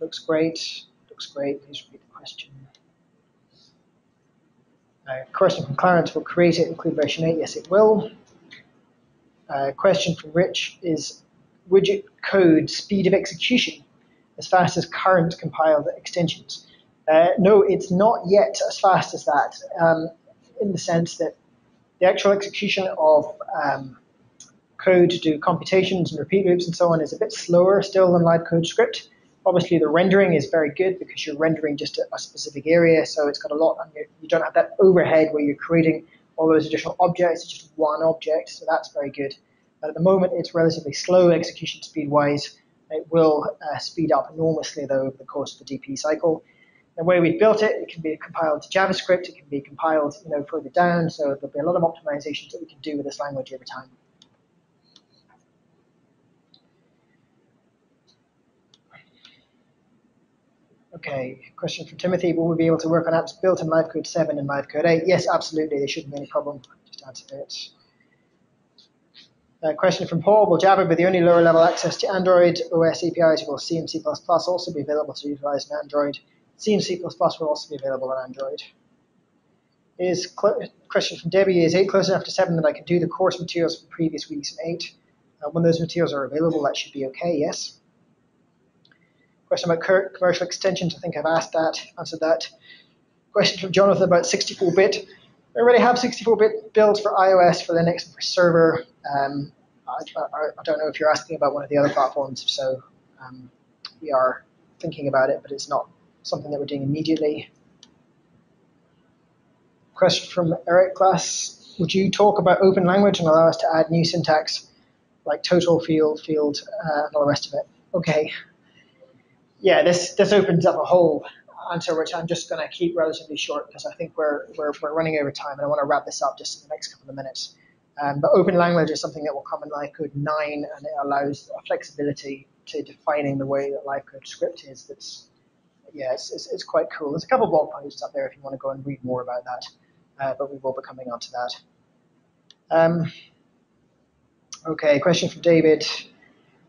Looks great. Looks great. Please repeat the question. Question from Clarence, will create it include version 8? Yes, it will. Question from Rich, is widget code speed of execution as fast as current compiled extensions? No, it's not yet as fast as that, in the sense that the actual execution of code to do computations and repeat loops and so on is a bit slower still than LiveCode script. Obviously, the rendering is very good because you're rendering just a specific area, so it's got a lot. You don't have that overhead where you're creating all those additional objects. It's just one object, so that's very good. But at the moment, it's relatively slow execution speed-wise. It will speed up enormously, though, over the course of the DP cycle. The way we built it, it can be compiled to JavaScript. It can be compiled, further down. So there'll be a lot of optimizations that we can do with this language over time. Okay, question from Timothy. Will we be able to work on apps built in LiveCode 7 and LiveCode 8? Yes, absolutely. There shouldn't be any problem. Just answer it. Question from Paul. Will Java be the only lower level access to Android OS APIs? Will C and C++ also be available to utilize in Android? C and C++ will also be available on Android. Question from Debbie. Is 8 close enough to 7 that I can do the course materials from previous weeks in 8? When those materials are available, that should be okay, yes. Question about commercial extensions. I think I've answered that. Question from Jonathan about 64-bit. We already have 64-bit builds for iOS, for Linux, and for server. I don't know if you're asking about one of the other platforms. If so, we are thinking about it, but it's not something that we're doing immediately. Question from Eric Glass. Would you talk about open language and allow us to add new syntax like total, field, and all the rest of it? Okay. Yeah, this opens up a whole answer, which I'm just going to keep relatively short because I think we're running over time, and I want to wrap this up just in the next couple of minutes. But open language is something that will come in LiveCode 9, and it allows flexibility to defining the way that LiveCode script is. It's quite cool. There's a couple of blog posts up there if you want to go and read more about that, but we will be coming on to that. Okay, question from David.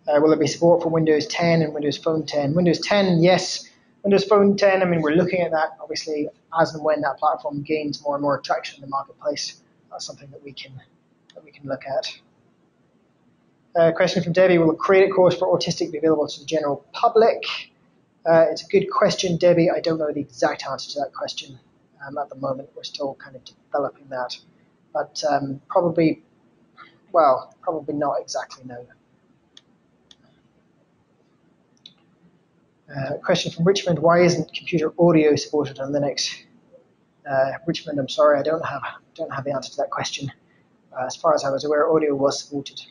Will there be support for Windows 10 and Windows Phone 10? Windows 10, yes. Windows Phone 10, we're looking at that, obviously, as and when that platform gains more and more traction in the marketplace. That's something that we can look at. Question from Debbie. Will a credit course for Autistic be available to the general public? It's a good question, Debbie. I don't know the exact answer to that question at the moment. We're still kind of developing that. But probably not exactly, no. Question from Richmond. Why isn't computer audio supported on Linux? Richmond, I'm sorry, I don't have the answer to that question. As far as I was aware, audio was supported.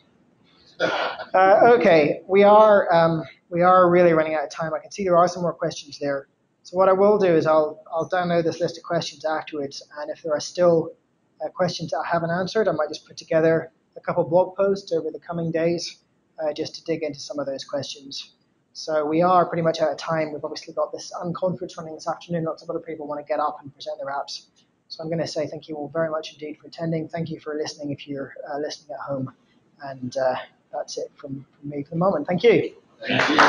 Okay, we are really running out of time. I can see there are some more questions there. So what I will do is I'll download this list of questions afterwards, and if there are still questions that I haven't answered, I might just put together a couple blog posts over the coming days just to dig into some of those questions. So we are pretty much out of time. We've obviously got this Unconference running this afternoon. Lots of other people want to get up and present their apps. So I'm going to say thank you all very much indeed for attending. Thank you for listening if you're listening at home. And that's it from me for the moment. Thank you. Thank you.